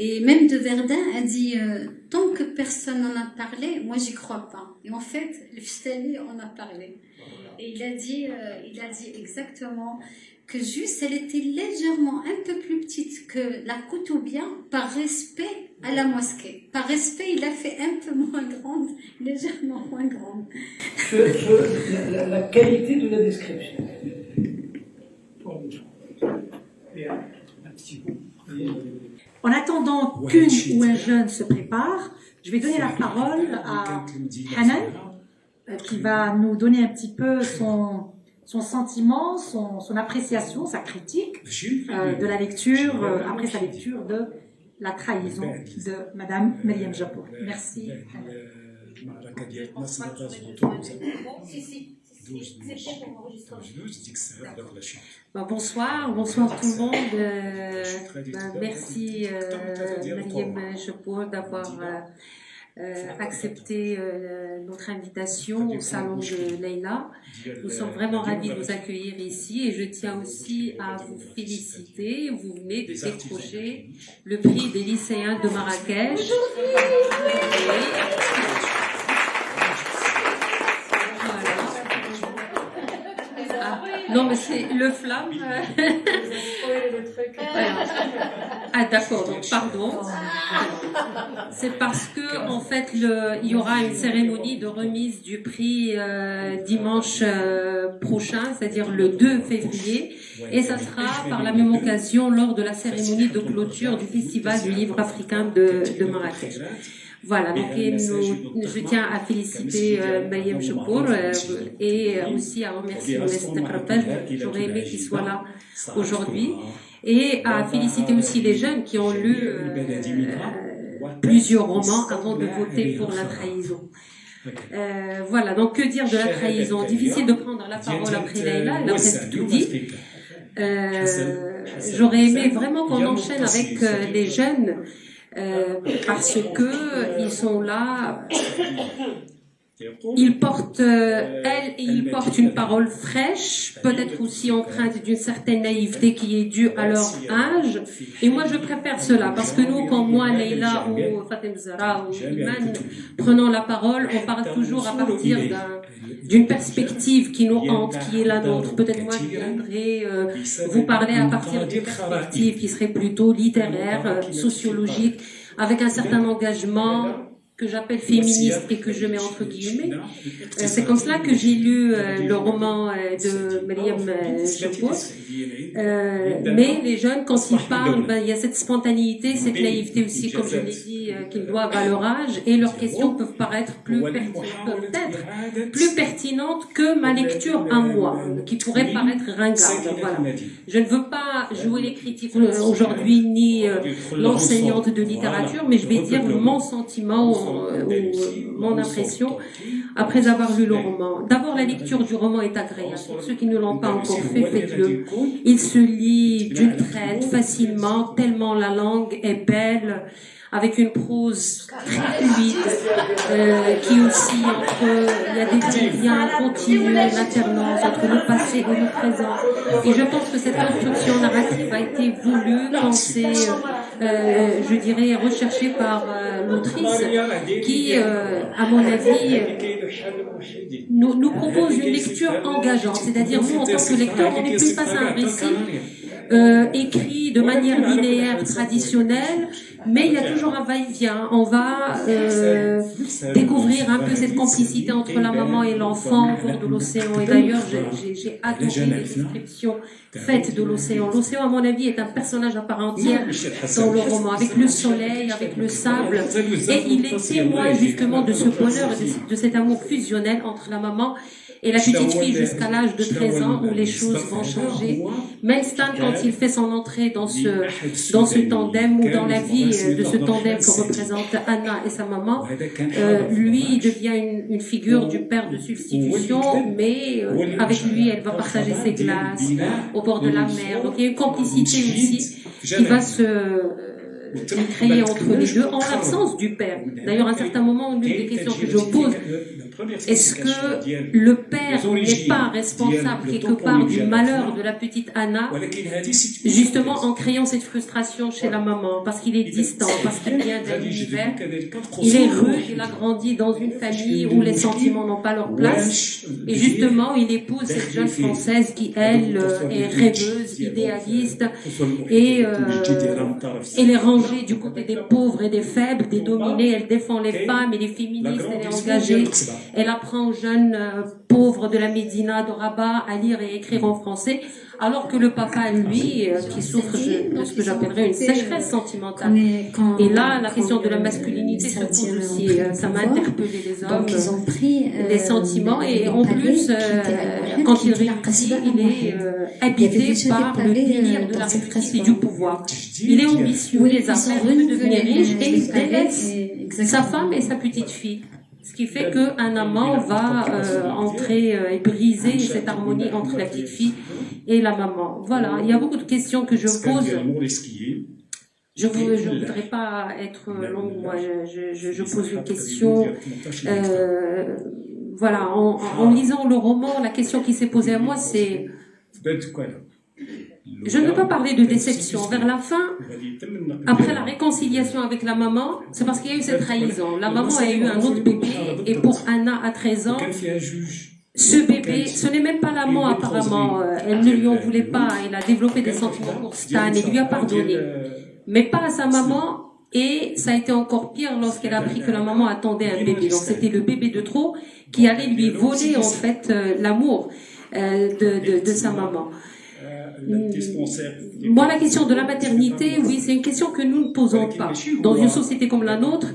Speaker 4: Et même de Verdun a dit tant que personne n'en a parlé, moi j'y crois pas. Et en fait, le Fustani en a parlé. Et il a dit exactement que juste elle était légèrement un peu plus petite que la Koutoubia par respect à la mosquée. Par respect, il a fait un peu moins grande, légèrement moins grande.
Speaker 3: La qualité de la description. Et un petit bout.
Speaker 7: En attendant qu'une ou un jeune se prépare, je vais donner la parole à Hanan, qui va nous donner un petit peu son sentiment, son appréciation, sa critique de la lecture, après sa lecture de La trahison de Madame Mariam Japour. Merci.
Speaker 8: Bonsoir tout le monde. Merci Mariam Japour d'avoir accepté notre invitation au salon de Leïla. Nous sommes vraiment ravis de vous accueillir ici et je tiens aussi à vous féliciter. Vous venez de décrocher le prix des lycéens de Marrakech. Non, mais c'est le flamme. Ah d'accord, donc pardon. C'est parce que en fait il y aura une cérémonie de remise du prix dimanche prochain, c'est-à-dire le 2 février, et ça sera par la même occasion lors de la cérémonie de clôture du Festival du livre africain de Marrakech. Voilà, donc je tiens à féliciter Mariam Japour et aussi à remercier Mr. Krapel, j'aurais aimé qu'il soit là aujourd'hui, et à féliciter aussi les jeunes qui ont lu plusieurs romans avant de voter pour La trahison. Voilà, donc que dire de La trahison? Difficile de prendre la parole après Leïla, elle a presque tout dit. J'aurais aimé vraiment qu'on enchaîne avec les jeunes. Parce que ils sont là, ils portent ils portent une parole fraîche, peut-être aussi empreinte d'une certaine naïveté qui est due à leur âge. Et moi, je préfère cela parce que nous, comme moi, Leïla ou Fatem Zahra ou Iman, prenons la parole, on parle toujours à partir d'une perspective qui nous hante, qui est la nôtre. Peut-être moi, je viendrai vous parler à partir d'une perspective qui serait plutôt littéraire, sociologique, avec un certain engagement que j'appelle féministe et que je mets entre guillemets. C'est comme cela que j'ai lu le roman de Mariam Japour. Mais les jeunes, quand ils parlent, il y a cette spontanéité, cette naïveté aussi, comme je l'ai dit, qu'ils doivent à leur âge, et leurs questions peuvent paraître plus pertinentes que ma lecture à moi, qui pourrait paraître ringarde. Voilà. Je ne veux pas jouer les critiques aujourd'hui, ni l'enseignante de littérature, mais je vais dire mon sentiment ou mon impression après avoir lu le roman. D'abord, la lecture du roman est agréable. Pour ceux qui ne l'ont pas encore fait, faites-le. Il se lit d'une traite facilement, tellement la langue est belle, avec une prose très fluide, qui aussi il y a un continu, une alternance entre le passé et le présent. Et je pense que cette construction narrative a été voulue, pensée, je dirais, recherchée par l'autrice, qui, à mon avis, nous propose une lecture engageante. C'est-à-dire, nous, en tant que lecteurs, on n'est plus face à un récit écrit de manière linéaire, traditionnelle, mais il y a toujours un va-et-vient. On va découvrir un peu cette complicité entre la maman et l'enfant au bord de l'océan. Et d'ailleurs, j'ai adoré les descriptions faites de l'océan. L'océan, à mon avis, est un personnage à part entière dans le roman, avec le soleil, avec le sable. Et il est témoin justement de ce bonheur et de cet amour fusionnel entre la maman et la petite fille jusqu'à l'âge de 13 ans où les choses vont changer. Même Stan, quand il fait son entrée dans ce tandem ou dans la vie
Speaker 2: de ce tandem que représente Anna et sa maman, lui il devient une figure du père de substitution, mais avec lui elle va partager ses glaces au bord de la mer. Donc il y a une complicité aussi qui va se créer entre les deux en l'absence du père. D'ailleurs, à un certain moment, l'une des questions que je pose, est-ce que le père n'est pas responsable quelque part du malheur de la petite Anna, justement en créant cette frustration chez la maman, parce qu'il est distant, parce qu'il vient d'un univers, il est rude, il a grandi dans une famille où les sentiments n'ont pas leur place, et justement, il épouse cette jeune Française qui, elle, est rêveuse, idéaliste, et elle est rangée du côté des pauvres et des faibles, des dominés, elle défend les femmes et les féministes, elle est engagée. Elle apprend aux jeunes pauvres de la Médina, de Rabat, à lire et écrire en français, alors que le papa, lui, qui souffre de ce que j'appellerais une sécheresse sentimentale. Et là, la question de la masculinité se pose aussi. Ça m'a interpellé les hommes, les sentiments, et en plus, quand il réussit, il est habité par le délire de la réussite et du pouvoir. Il est ambitieux, les affaires, veut devenir riche, et il délaisse sa femme et sa petite fille. Ce qui fait qu'un amant va entrer et briser cette harmonie entre la petite fille et la maman. Voilà, il y a beaucoup de questions que je pose. Je ne voudrais pas être longue, moi, je pose une question. Voilà, en lisant le roman, la question qui s'est posée à moi, c'est... Je ne veux pas parler de déception. Vers la fin, après la réconciliation avec la maman, c'est parce qu'il y a eu cette trahison. La maman a eu un autre bébé, et pour Anna, à 13 ans, ce bébé, ce n'est même pas l'amant apparemment, elle ne lui en voulait pas, elle a développé des sentiments pour Stan, elle lui a pardonné. Mais pas à sa maman, et ça a été encore pire lorsqu'elle a appris que la maman attendait un bébé. Donc c'était le bébé de trop qui allait lui voler en fait l'amour de sa maman. Moi, la question de la maternité, oui, c'est une question que nous ne posons pas. Dans une société comme la nôtre,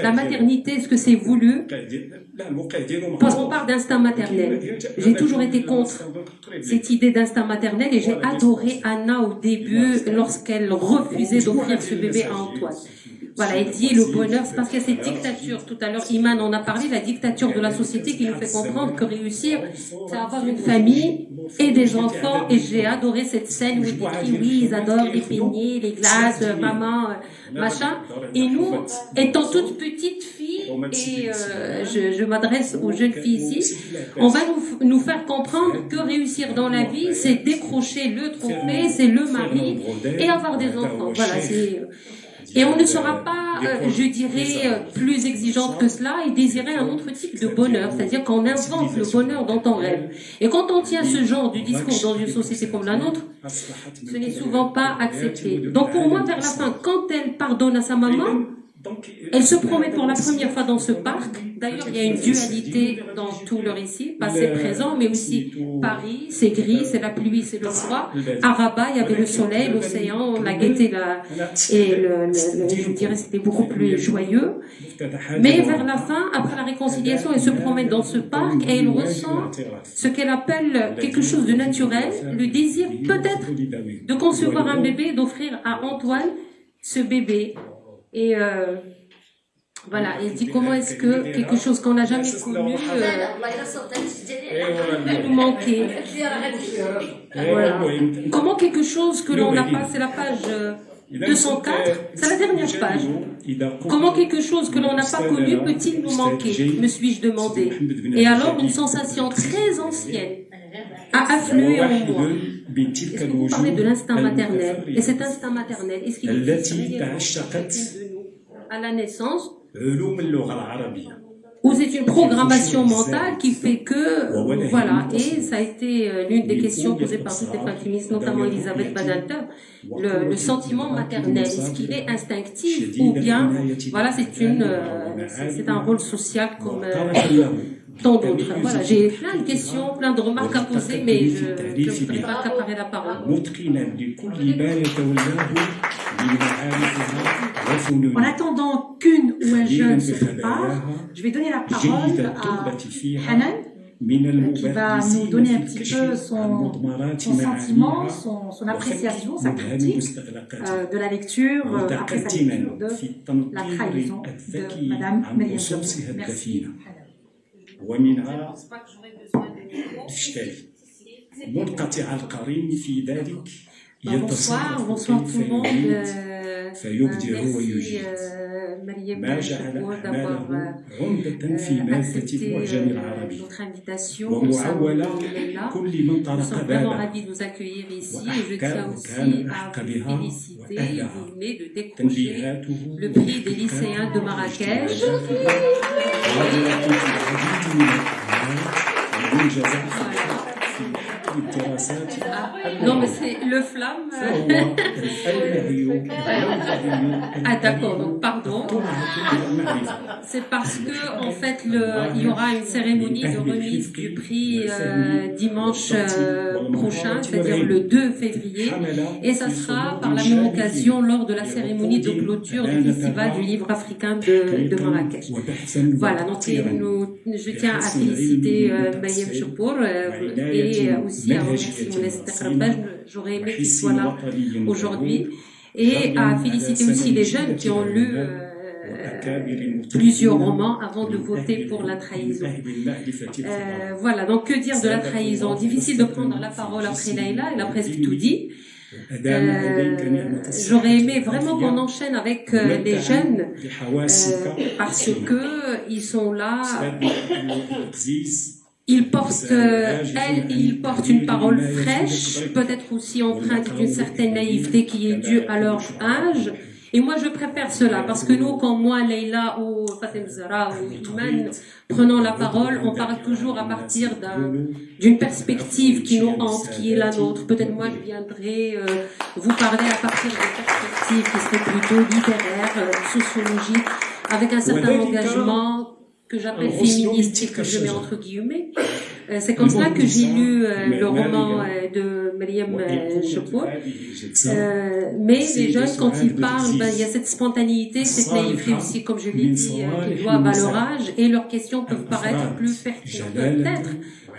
Speaker 2: la maternité, est-ce que c'est voulu? Parce qu'on parle d'instinct maternel. J'ai toujours été contre cette idée d'instinct maternel, et j'ai adoré Anna au début lorsqu'elle refusait d'offrir ce bébé à Antoine. Voilà, elle dit le bonheur, c'est parce qu'il y a cette dictature. Tout à l'heure, Iman en a parlé, la dictature de la société qui nous fait comprendre que réussir, c'est avoir une famille et des enfants. Et j'ai adoré cette scène où il dit oui, ils adorent les beignets, les glaces, maman, machin. Et nous, étant toutes petites filles, et je m'adresse aux jeunes filles ici, on va nous faire comprendre que réussir dans la vie, c'est décrocher le trophée, c'est le mari et avoir des enfants. Voilà, c'est... Et on ne sera pas, je dirais, plus exigeante que cela et désirer un autre type de bonheur, c'est-à-dire qu'on invente le bonheur dont on rêve. Et quand on tient ce genre de discours dans une société comme la nôtre, ce n'est souvent pas accepté. Donc pour moi, vers la fin, quand elle pardonne à sa maman, elle se promet pour la première fois dans ce parc. D'ailleurs, il y a une dualité dans tout le récit, passé, présent, mais aussi Paris, c'est gris, c'est la pluie, c'est le froid. À Rabat, il y avait le soleil, l'océan, la gaieté, je dirais, c'était beaucoup plus joyeux. Mais vers la fin, après la réconciliation, elle se promène dans ce parc et elle ressent ce qu'elle appelle quelque chose de naturel, le désir peut-être de concevoir un bébé et d'offrir à Antoine ce bébé. Et voilà, il dit comment est-ce que quelque chose qu'on n'a jamais connu peut nous manquer. Voilà. Comment quelque chose que l'on n'a pas, c'est la page 204, c'est la dernière page. Comment quelque chose que l'on n'a pas connu peut-il nous manquer, me suis-je demandé. Et alors une sensation très ancienne a afflué en moi. Est-ce que vous parlez de l'instinct maternel? Et cet instinct maternel, est-ce qu'il existe réellement de nous à la naissance? Ou c'est une programmation mentale qui fait que, voilà, et ça a été l'une des questions posées par toutes les femmes féministes, notamment Elisabeth Badinter, le sentiment maternel, est-ce qu'il est instinctif ou bien, voilà, c'est un rôle social comme tant d'autres. Voilà, j'ai plein de questions, plein de remarques à poser, mais je ne voudrais pas accaparer la parole.
Speaker 7: En attendant qu'une ou un jeune se prépare, je vais donner la parole à Hanan, qui va nous donner un petit peu son sentiment, son appréciation, sa critique de la lecture, après sa lecture de La trahison de Madame Mariam Jabour. Merci.
Speaker 9: ومنها تشتري منقطع القرين في ذلك
Speaker 8: Bonsoir tout le monde.
Speaker 9: فيبدع
Speaker 8: Merci
Speaker 9: ويجيد
Speaker 8: Mariam
Speaker 9: ما جعل
Speaker 8: Jabour d'avoir
Speaker 9: أعماله عمدة في مادة
Speaker 8: accepté
Speaker 9: المعجم العربي
Speaker 8: notre invitation au salon
Speaker 9: ومعولة
Speaker 8: de Leïla.
Speaker 9: كل من
Speaker 8: Nous
Speaker 9: طرق
Speaker 8: sommes vraiment
Speaker 9: بابه
Speaker 8: ravis de vous accueillir ici et je tiens aussi
Speaker 9: وكان
Speaker 8: à
Speaker 9: أحق
Speaker 8: vous
Speaker 9: بها
Speaker 8: féliciter.
Speaker 9: وأهلها
Speaker 8: Vous venez de décrocher
Speaker 9: تنبيهاته
Speaker 8: le prix des lycéens de Marrakech.
Speaker 9: حاضرة في العديد من الأعمال المنجزة في الدراسات
Speaker 8: Non, mais c'est le flamme.
Speaker 9: فهو النهي
Speaker 8: Ah d'accord, donc pardon. C'est parce que en fait il y aura une cérémonie de remise du prix dimanche prochain, c'est-à-dire le 2 février, et ça sera par la même occasion lors de la cérémonie de clôture du festival du livre africain de Marrakech. Voilà, donc je tiens à féliciter Mariam Jabour et aussi à remercier Mounès Tekrabaj. J'aurais aimé qu'il soit là aujourd'hui, et à féliciter aussi les jeunes qui ont lu plusieurs romans avant de voter pour la trahison. Voilà, donc que dire de la trahison? Difficile de prendre la parole après Leïla, elle a presque tout dit. J'aurais aimé vraiment qu'on enchaîne avec les jeunes parce que ils sont là. Ils portent une parole fraîche, peut-être aussi empreinte d'une certaine naïveté qui est due à leur âge. Et moi, je préfère cela, parce que nous, quand moi, Leïla ou Fatem Zahra ou Iman, prenons la parole, on parle toujours à partir d'une perspective qui nous hante, qui est la nôtre. Peut-être moi, je viendrai vous parler à partir d'une perspective qui serait plutôt littéraire, sociologique, avec un certain engagement que j'appelle féministe et que je mets entre guillemets. C'est comme cela que j'ai lu le roman de Mariam Jabour. Mais les jeunes, quand ils parlent, il y a cette spontanéité, cette naïveté aussi, comme je l'ai dit, qui doivent à leur âge, et leurs questions peuvent paraître plus pertinentes, peut-être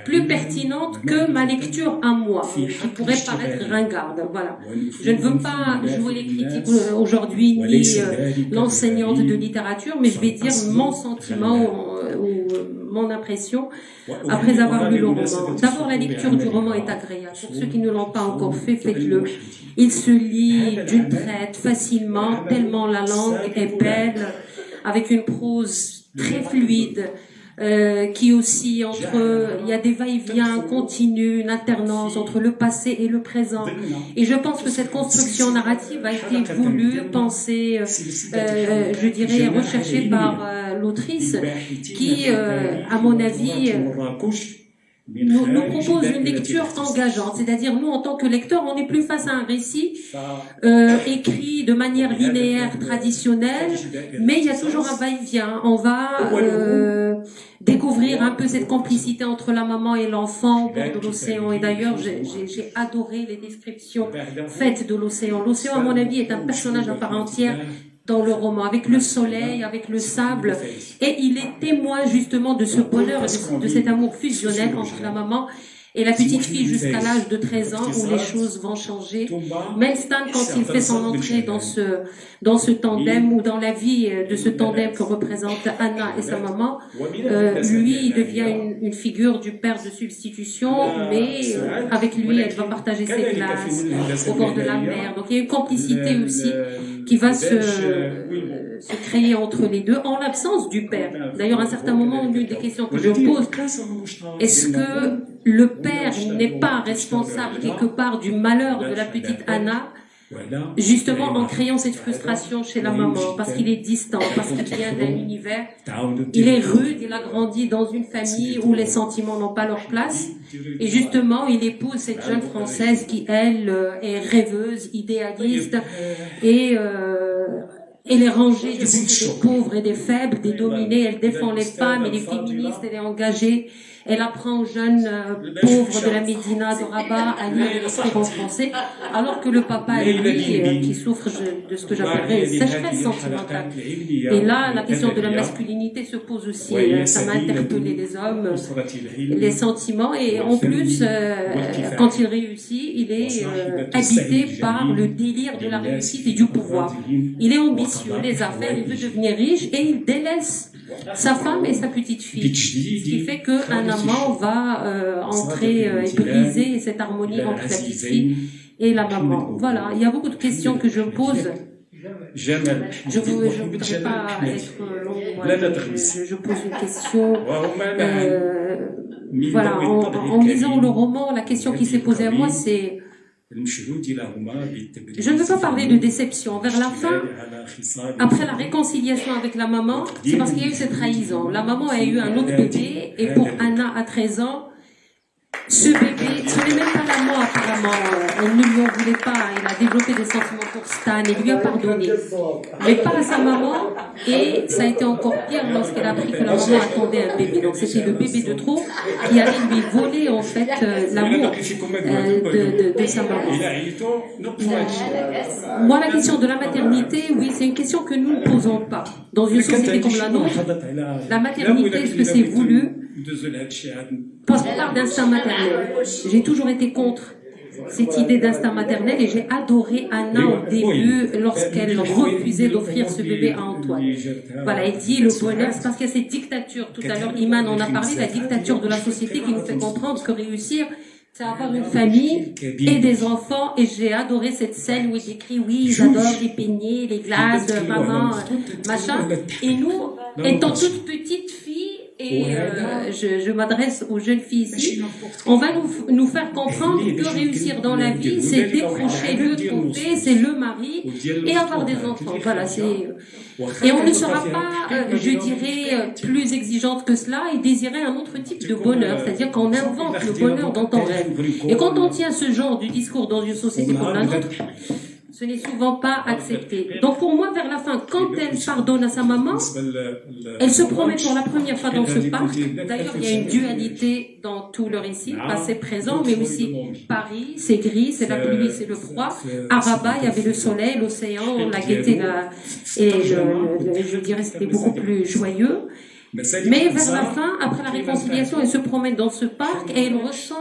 Speaker 8: plus pertinente que ma lecture à moi, qui pourrait paraître ringarde. Voilà. Je ne veux pas jouer les critiques aujourd'hui, ni l'enseignante de littérature, mais je vais dire mon sentiment ou mon impression après avoir lu le roman. D'abord, la lecture du roman est agréable. Pour ceux qui ne l'ont pas encore fait, faites-le. Il se lit d'une traite facilement, tellement la langue est belle, avec une prose très fluide, qui aussi il y a des va-et-vient continus, une alternance entre le passé et le présent. Et je pense que cette construction narrative a été voulue, pensée, je dirais, recherchée par l'autrice, qui, à mon avis, nous propose une lecture engageante. C'est-à-dire, nous, en tant que lecteurs, on n'est plus face à un récit écrit de manière linéaire, traditionnelle, mais il y a toujours un va-et-vient. On va découvrir un peu cette complicité entre la maman et l'enfant au bord de l'océan. Et d'ailleurs, j'ai adoré les descriptions faites de l'océan. L'océan, à mon avis, est un personnage à part entière dans le roman, avec le soleil, avec le sable, et il est témoin justement de ce bonheur, de cet amour fusionnel entre la maman et la petite fille jusqu'à l'âge de 13 ans où les choses vont changer. Melstan, quand il fait son entrée dans ce tandem ou dans la vie de ce tandem que représente Anna et sa maman, lui, il devient une figure du père de substitution, mais avec lui, elle va partager ses classes au bord de la mer. Donc il y a une complicité aussi qui va se créer entre les deux en l'absence du père. D'ailleurs, à un certain moment, une des questions que je pose, est-ce que le père n'est pas responsable quelque part du malheur de la petite Anna, justement en créant cette frustration chez la maman, parce qu'il est distant, parce qu'il vient d'un univers, il est rude, il a grandi dans une famille où les sentiments n'ont pas leur place, et justement il épouse cette jeune Française qui, elle, est rêveuse, idéaliste, et Elle est rangée du côté des pauvres et des faibles, des dominés. Elle défend les femmes et les féministes. Elle est engagée. Elle apprend aux jeunes pauvres de la Médina, de Rabat, à lire et écrire en français, alors que le papa, lui, qui souffre de ce que j'appellerais une sécheresse sentimentale. Et là, la question de la masculinité se pose aussi. Ça m'a interpellé les hommes, les sentiments. Et en plus, quand il réussit, il est habité par le délire de la réussite et du pouvoir. Il est ambitieux, les affaires, il veut devenir riche et il délaisse sa femme et sa petite fille. Ce qui fait qu'un amant va entrer et briser cette harmonie entre la petite fille et la maman. Voilà, il y a beaucoup de questions que je me pose. Je ne voudrais pas être long. Je pose une question. Voilà, en lisant le roman, la question qui s'est posée à moi, c'est... Je ne veux pas parler de déception. Vers la fin, après la réconciliation avec la maman, c'est parce qu'il y a eu cette trahison. La maman a eu un autre bébé, et pour Anna, à 13 ans, ce bébé, ce n'est même pas l'amant apparemment, on ne lui en voulait pas, il a développé des sentiments pour Stan et lui a pardonné. Mais pas à sa maman, et ça a été encore pire lorsqu'elle a appris que la maman attendait un bébé. Donc c'était le bébé de trop qui allait lui voler en fait l'amour de sa maman. Moi, la question de la maternité, oui, c'est une question que nous ne posons pas. Dans une société comme la nôtre, la maternité, est-ce que c'est voulu? Quand je parle d'instinct maternel, j'ai toujours été contre cette idée d'instinct maternel et j'ai adoré Anna au début lorsqu'elle refusait d'offrir ce bébé à Antoine. Voilà, elle dit le bonheur, c'est parce qu'il y a cette dictature. Tout à l'heure, Iman en a parlé, la dictature de la société qui nous fait comprendre que réussir, c'est avoir une famille et des enfants. Et j'ai adoré cette scène où il écrit, oui, ils adorent les beignets, les glaces, maman, machin. Et nous, étant toutes petites filles, et je m'adresse aux jeunes filles ici, on va nous faire comprendre que réussir dans la vie, c'est décrocher le trophée, c'est le mari et avoir des enfants. Voilà, c'est... Et on ne sera pas, je dirais, plus exigeante que cela et désirer un autre type de bonheur, c'est-à-dire qu'on invente le bonheur dans ton rêve. Et quand on tient ce genre de discours dans une société comme la nôtre, ce n'est souvent pas accepté. Donc pour moi, vers la fin, quand elle pardonne à sa maman, elle se promet pour la première fois dans ce parc. D'ailleurs, il y a une dualité dans tout le récit, passé-présent, mais aussi Paris, c'est gris, c'est la pluie, c'est le froid. À Rabat, il y avait le soleil, l'océan, la gaieté, et je dirais c'était beaucoup plus joyeux. Mais vers la fin, après la réconciliation, elle se promène dans ce parc et elle ressent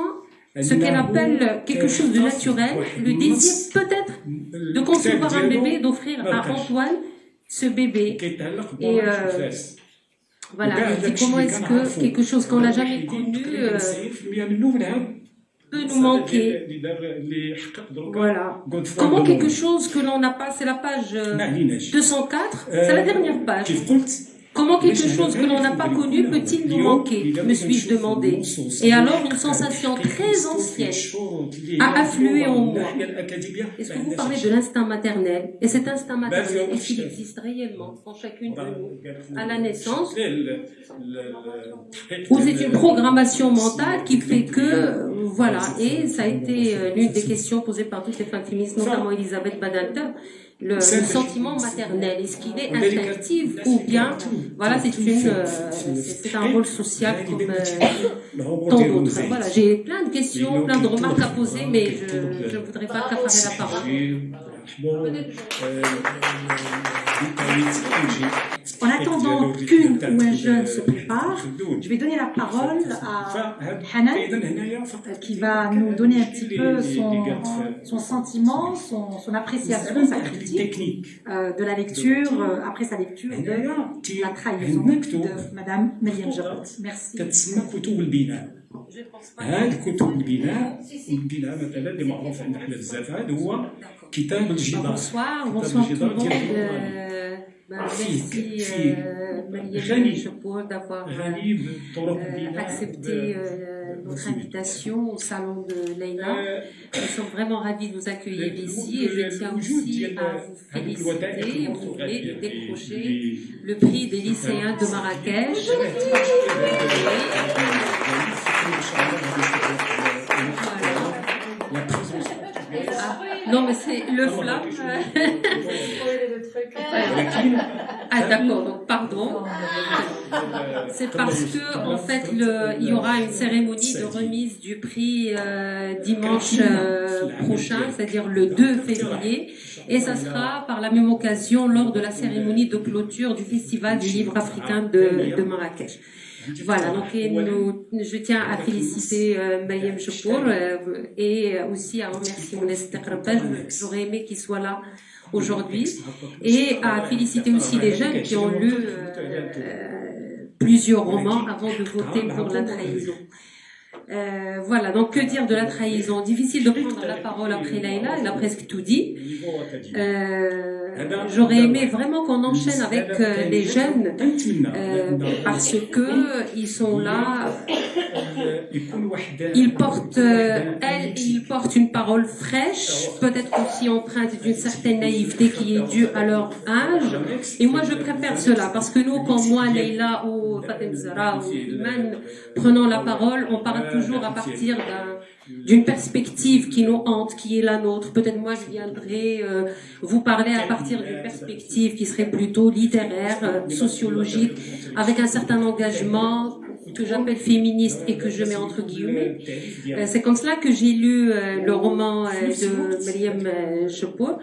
Speaker 8: ce qu'elle appelle quelque chose de naturel, le désir peut-être de concevoir un bébé, d'offrir à Antoine ce bébé. Et voilà, elle dit comment est-ce que quelque chose qu'on n'a jamais connu peut nous manquer. Voilà. Comment quelque chose que l'on n'a pas, c'est la page 204, c'est la dernière page. Comment quelque chose que l'on n'a pas connu peut-il nous manquer, me suis-je demandé. Et alors une sensation très ancienne a afflué en moi. Est-ce que vous parlez de l'instinct maternel? Et cet instinct maternel, est-ce qu'il existe réellement en chacune de nous à la naissance? Ou c'est une programmation mentale qui fait que, voilà, et ça a été l'une des questions posées par toutes les femmes féministes, notamment Elisabeth Badinter, le sentiment maternel, est-ce qu'il est instinctif ou bien, voilà, c'est un rôle social comme tant d'autres. Voilà, j'ai plein de questions, plein de remarques à poser, mais je ne voudrais pas accaparer la parole.
Speaker 7: En attendant qu'une ou un jeune se prépare, je vais donner la parole à Hanan, qui va nous donner un petit peu son sentiment, son appréciation, sa critique de la lecture, après sa lecture de La trahison de Madame Mariam Jarrett. Merci.
Speaker 9: هاد كتب البناء مثلا اللي معروف عند احنا بزاف هذا هو كتاب الجدار.
Speaker 8: Bonsoir tout le monde. Merci Mariam Chapeau d'avoir accepté notre invitation au salon de Leïla. Nous sommes vraiment ravis de vous accueillir ici et je tiens aussi à vous féliciter. Vous venez de décrocher le prix des lycéens de Marrakech. Non, mais c'est le flamme. Ah d'accord, donc pardon. C'est parce que en fait il y aura une cérémonie de remise du prix dimanche prochain, c'est-à-dire le 2 février, et ça sera par la même occasion lors de la cérémonie de clôture du Festival du livre africain de Marrakech. Voilà, donc je tiens à féliciter Mayem Chopour et aussi à remercier Monester Rabbaj. J'aurais aimé qu'il soit là aujourd'hui, et à féliciter aussi les jeunes qui ont lu plusieurs romans avant de voter pour la trahison. Voilà, donc que dire de la trahison? Difficile de prendre la parole après Leïla, elle a presque tout dit. J'aurais aimé vraiment qu'on enchaîne avec les jeunes parce que ils sont là, ils portent une parole fraîche, peut-être aussi empreinte d'une certaine naïveté qui est due à leur âge, et moi je préfère cela parce que nous, comme moi, Leïla ou Fatem Zahra ou Iman, prenons la parole, on parle toujours à partir d'une perspective qui nous hante, qui est la nôtre. Peut-être moi je viendrai vous parler à partir d'une perspective qui serait plutôt littéraire, sociologique, avec un certain engagement que j'appelle féministe et que je mets entre guillemets. C'est comme cela que j'ai lu le roman de Mayem Chopour.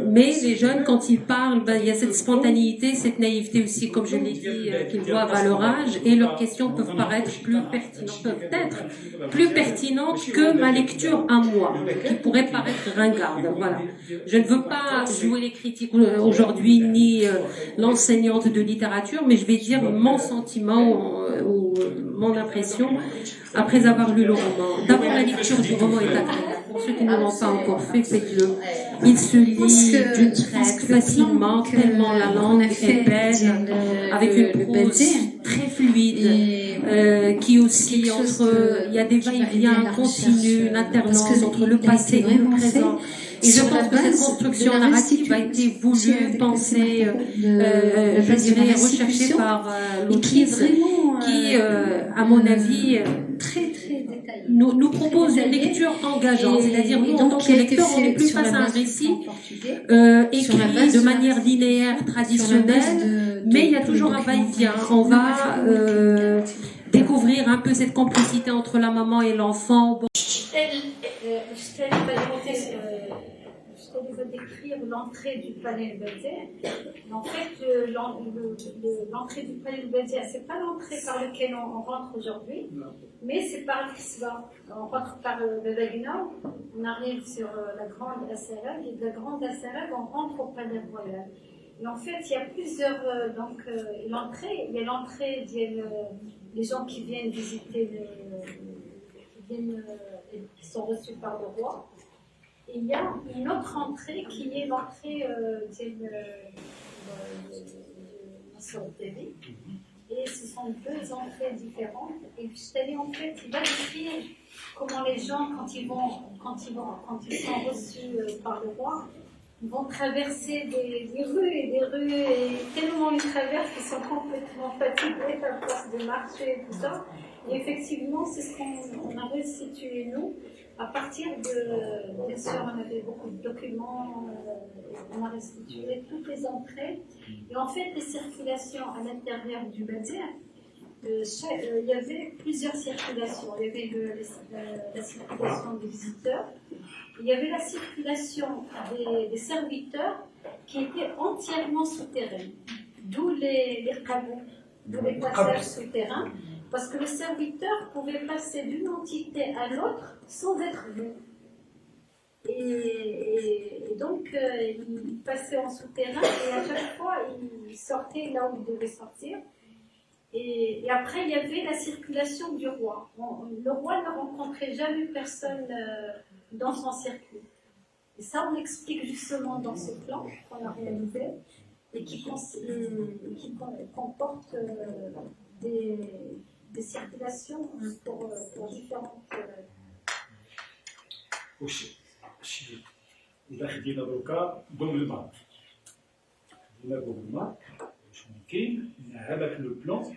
Speaker 8: Mais les jeunes, quand ils parlent, il y a cette spontanéité, cette naïveté aussi, comme je l'ai dit, qu'ils doivent à leur âge, et leurs questions peuvent paraître plus pertinentes, peut-être plus pertinentes que ma lecture à moi, qui pourrait paraître ringarde. Voilà. Je ne veux pas jouer les critiques aujourd'hui, ni l'enseignante de littérature, mais je vais dire mon sentiment ou mon impression après avoir lu le roman. D'abord, la lecture du roman est agréable. Pour ceux qui ne l'ont pas encore fait, faites-le. Il se lit d'une traite facilement, tellement la langue est belle, avec une prose très fluide, qui aussi il y a des va-et-vient continus, une alternance entre le passé et le présent. Et je pense que cette construction narrative a été voulue, pensée, je dirais, recherchée par l'autrice, qui, à mon avis, nous propose une lecture engageante. C'est-à-dire, nous, en tant que lecteurs, on n'est plus face à un récit écrit de manière linéaire, traditionnelle, mais il y a toujours un va-et-vient. On va découvrir un peu cette complicité entre la maman et l'enfant.
Speaker 6: Je vais décrire l'entrée du palais de Bézère. En fait, l'entrée du palais de Bézère, c'est pas l'entrée par laquelle on rentre aujourd'hui, mais c'est par l'Isva. On rentre par le Vagina, on arrive sur la grande Asserag, et de la grande Asserag, on rentre au palais royal. Et en fait, il y a plusieurs. L'entrée, il y a l'entrée, les gens qui viennent visiter, qui sont reçus par le roi. Et il y a une autre entrée qui est l'entrée de Nasser-Télé. Et ce sont deux entrées différentes. Et Stali, en fait, il va décrire comment les gens, quand ils sont reçus par le roi, ils vont traverser des rues, et tellement ils traversent qu'ils sont complètement fatigués à force de marcher et tout ça. Et effectivement, c'est ce qu'on a restitué, nous. À partir de, bien sûr, on avait beaucoup de documents, on a restitué toutes les entrées. Et en fait, les circulations à l'intérieur du Bézère, il y avait plusieurs circulations. Il y avait la circulation des visiteurs, il y avait la circulation des serviteurs qui étaient entièrement souterrains, d'où les cabous, d'où les passages souterrains. Parce que le serviteur pouvait passer d'une entité à l'autre sans être vu. Et donc, il passait en souterrain et à chaque fois, il sortait là où il devait sortir. Et après, il y avait la circulation du roi. Le roi ne rencontrait jamais personne dans son circuit. Et ça, on l'explique justement dans ce plan qu'on a réalisé et qui comporte des circulations pour différentes...
Speaker 9: إذا خدينا دروكا دوبل ماب خدينا دوبل ماب شنو كاين هذاك لو بلون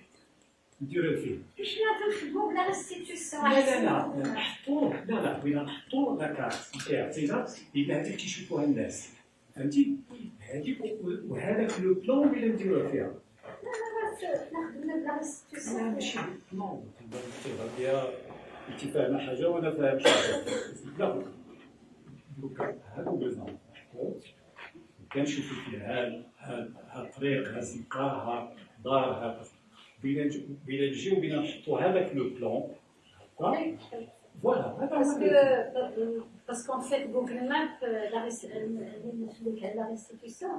Speaker 9: نديرو فيه
Speaker 6: شنو نخدمو بلا ريستيتيسيون
Speaker 9: لا نحطوه لا بغينا نحطوه لا كارت نتاع تينا اللي هذيك كيشوفوها الناس فهمتي هذيك وهذاك لو بلان اللي نديروه فيها
Speaker 6: نخدم بلا ريستيتيسيون.
Speaker 9: ماشي بلان فيها انت فاهمه حاجه وانا فاهم حاجه لا دوكا هادو بزاف كنشوفوا فيها هاد الطريق ها الزنقه ها دار ها بينا نجيو بينا نحطوا هذاك لو بلان فوالا هذا
Speaker 6: Parce qu'en fait, Google Maps, la restitution,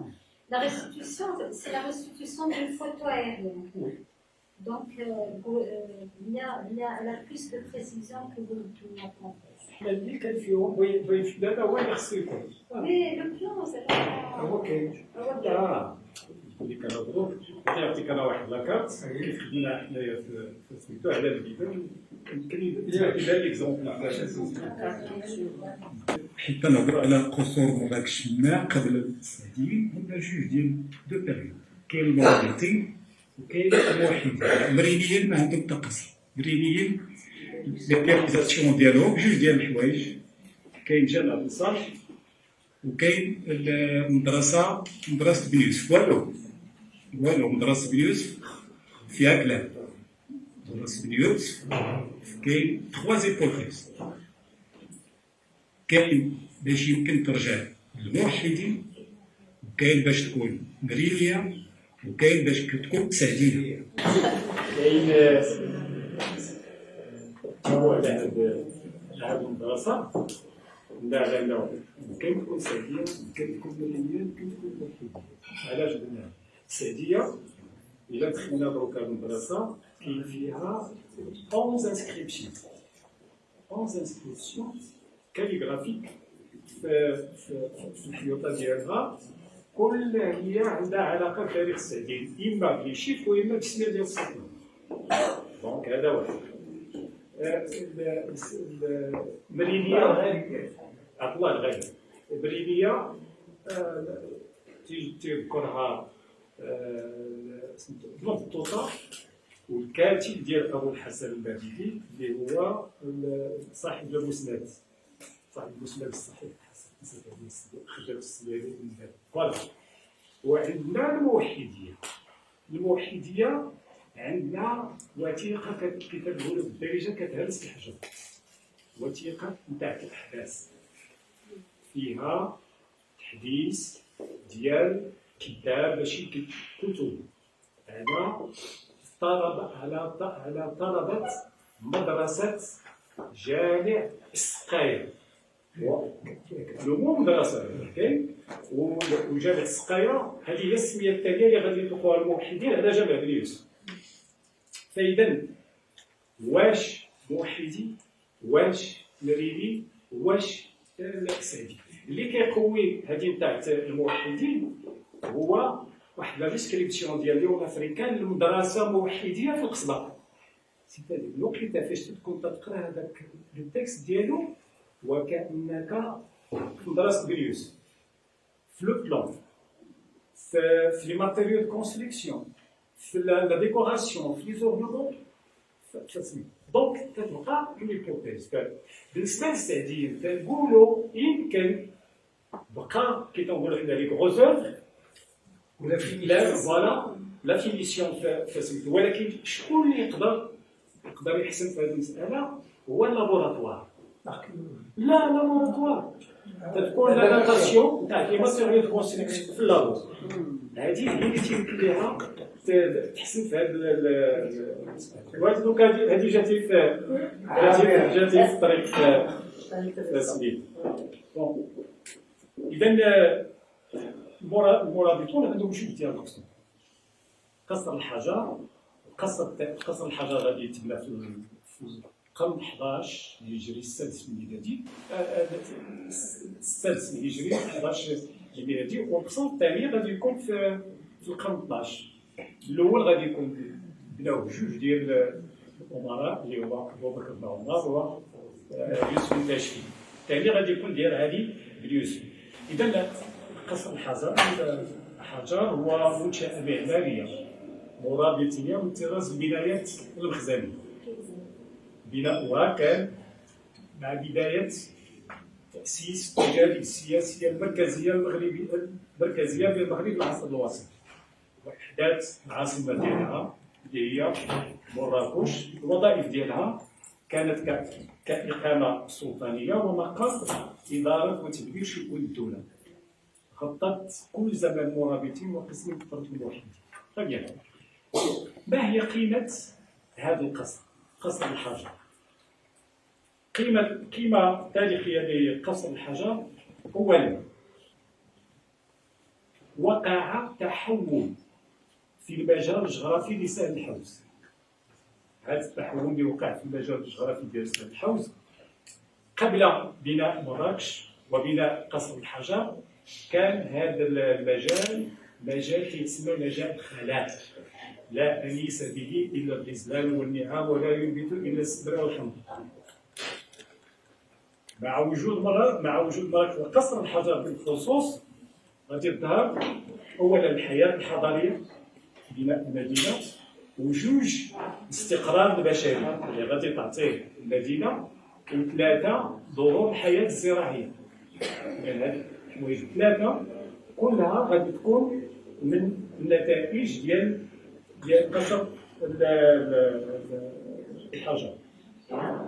Speaker 6: c'est la restitution d'une photo aérienne. Donc, il y a la plus de précision que Google Maps.
Speaker 9: اللي كان فيهم بغيت دابا هو اللي خصو يكون
Speaker 6: Mais le plan, c'est pas...
Speaker 9: هو كاين اللي كنهضروا كيعطيك انا واحد لاكارت كيف خدمنا حنايا في سميتو على البيبان يمكن يبان ليكزومبل حيت كنهضروا على قصور مراكش ما قبل السعديين هما جوج ديال دو بيريود كاين المغربيين وكاين الموحدين المرينيين ما عندهم حتى قصر المرينيين ليبياليزاسيون ديالهم جوج ديال الحوايج كاين جامع بلصاج وكاين المدرسه مدرسه بن يوسف والو مدرسه بن يوسف فيها كلام مدرسه بن يوسف كاين 3 زيبوكريس كاين باش يمكن ترجع للموحدين وكاين باش تكون مرينيه وكاين باش تكون سعديه كاين هو هاد المدرسه لا ممكن تكون سعديه ممكن تكون مرينيه ممكن تكون موحديه علاش قلنا السعديه إلا دخلنا دروكا المدرسة كاين فيها 11 انسكريبسيون 11 انسكريبسيون كاليغرافيك في الحيوطة ديالها كل هي عندها علاقة بتاريخ السعديين إما بليشيف وإما بالتسمية ديال السلطنة دونك هذا واحد المرينية عبد الله الغالي المرينية تذكرها بلوك الطوطة والكاتب ديال أبو الحسن البابلي اللي هو صاحب المسند صاحب المسند الصحيح خرج السياري من ذلك فوالا وعندنا الموحدية عندنا وثيقة كتبوا بالدارجة كتهرس الحجر وثيقة نتاع الأحداث فيها تحديث ديال كتاب ماشي كتب على طلبة مدرسة جامع السقاية لو مدرسة كاين وجامع السقاية هذه هي السمية الثانية اللي غادي يطلقوها الموحدين على جامع بن يوسف فإذا واش موحدي واش مريدي واش سعدي اللي كيقوي هذه نتاع الموحدين هو واحد لا ديسكريبسيون ديال ليون افريكان لمدرسه موحديه في القصبه سيتادير الوقت فاش تكون تقرا هذاك التكست ديالو وكانك في مدرسه بن يوسف في لو بلان في لي ماتيريو دو كونستركسيون في لا ديكوراسيون في لي زورنمون دونك تتبقى اون هيبوتيز بالنسبه للسعديين تنقولوا يمكن بقى كي تنقولوا حنا لي غروز اوفر ولا فوالا لا فينيسيون في سميتو ولكن شكون اللي يقدر يحسن في هذه المساله هو اللابوراتوار لا لابوراتوار تكون لا داتاسيون تاع لي ماتيريال دو كونستركسيون في اللابور هذه هي اللي تيمكن ليها تحسن في هذا دوك هذه جاتي في الطريق في سميت اذا المرابطون عندهم جوج ديال القصور قصر الحجر قصر الحجر غادي يتبنى في القرن 11 هجري السادس الميلادي السادس الهجري 11 الميلادي والقصر الثاني غادي يكون في القرن 12 الاول غادي يكون بناوه جوج ديال الامراء اللي هو ابو بكر بن عمر ويوسف التاشفي الثاني غادي يكون ديال علي بن يوسف اذا قصر الحجر هو منشأة معمارية مرابطية من طراز البنايات الخزامية بناؤها كان مع بداية تأسيس التجارب السياسية المركزية المركزية للمغرب العصر الوسطي، وإحداث العاصمة ديالها اللي هي مراكش. الوظائف ديالها كانت كإقامة سلطانية ومقر إدارة وتدبير شؤون الدولة. خطط كل زمان مرابطين وقسم فترة الموحدين. طيب، ما هي قيمة هذا القصر؟ قصر الحجر. قيمة تاريخية لقصر الحجر. أولا، وقع تحول في المجال الجغرافي لسهل الحوز. هذا التحول اللي وقع في المجال الجغرافي ديال سهل الحوز قبل بناء مراكش وبناء قصر الحجر، كان هذا المجال مجال كيتسمى مجال الخلاء، لا أنيس به إلا الغزلان والنعام ولا ينبت إلا السدر والحمض. مع وجود مراكش وقصر الحجر بالخصوص غادي تظهر أولا الحياة الحضارية، بناء المدينة، وجوج استقرار البشري اللي غادي تعطيه المدينة، وثلاثة ظهور الحياة الزراعية. يعني هذه الحوايج ثلاثة كلها غادي تكون من النتائج ديال قصر الحجر.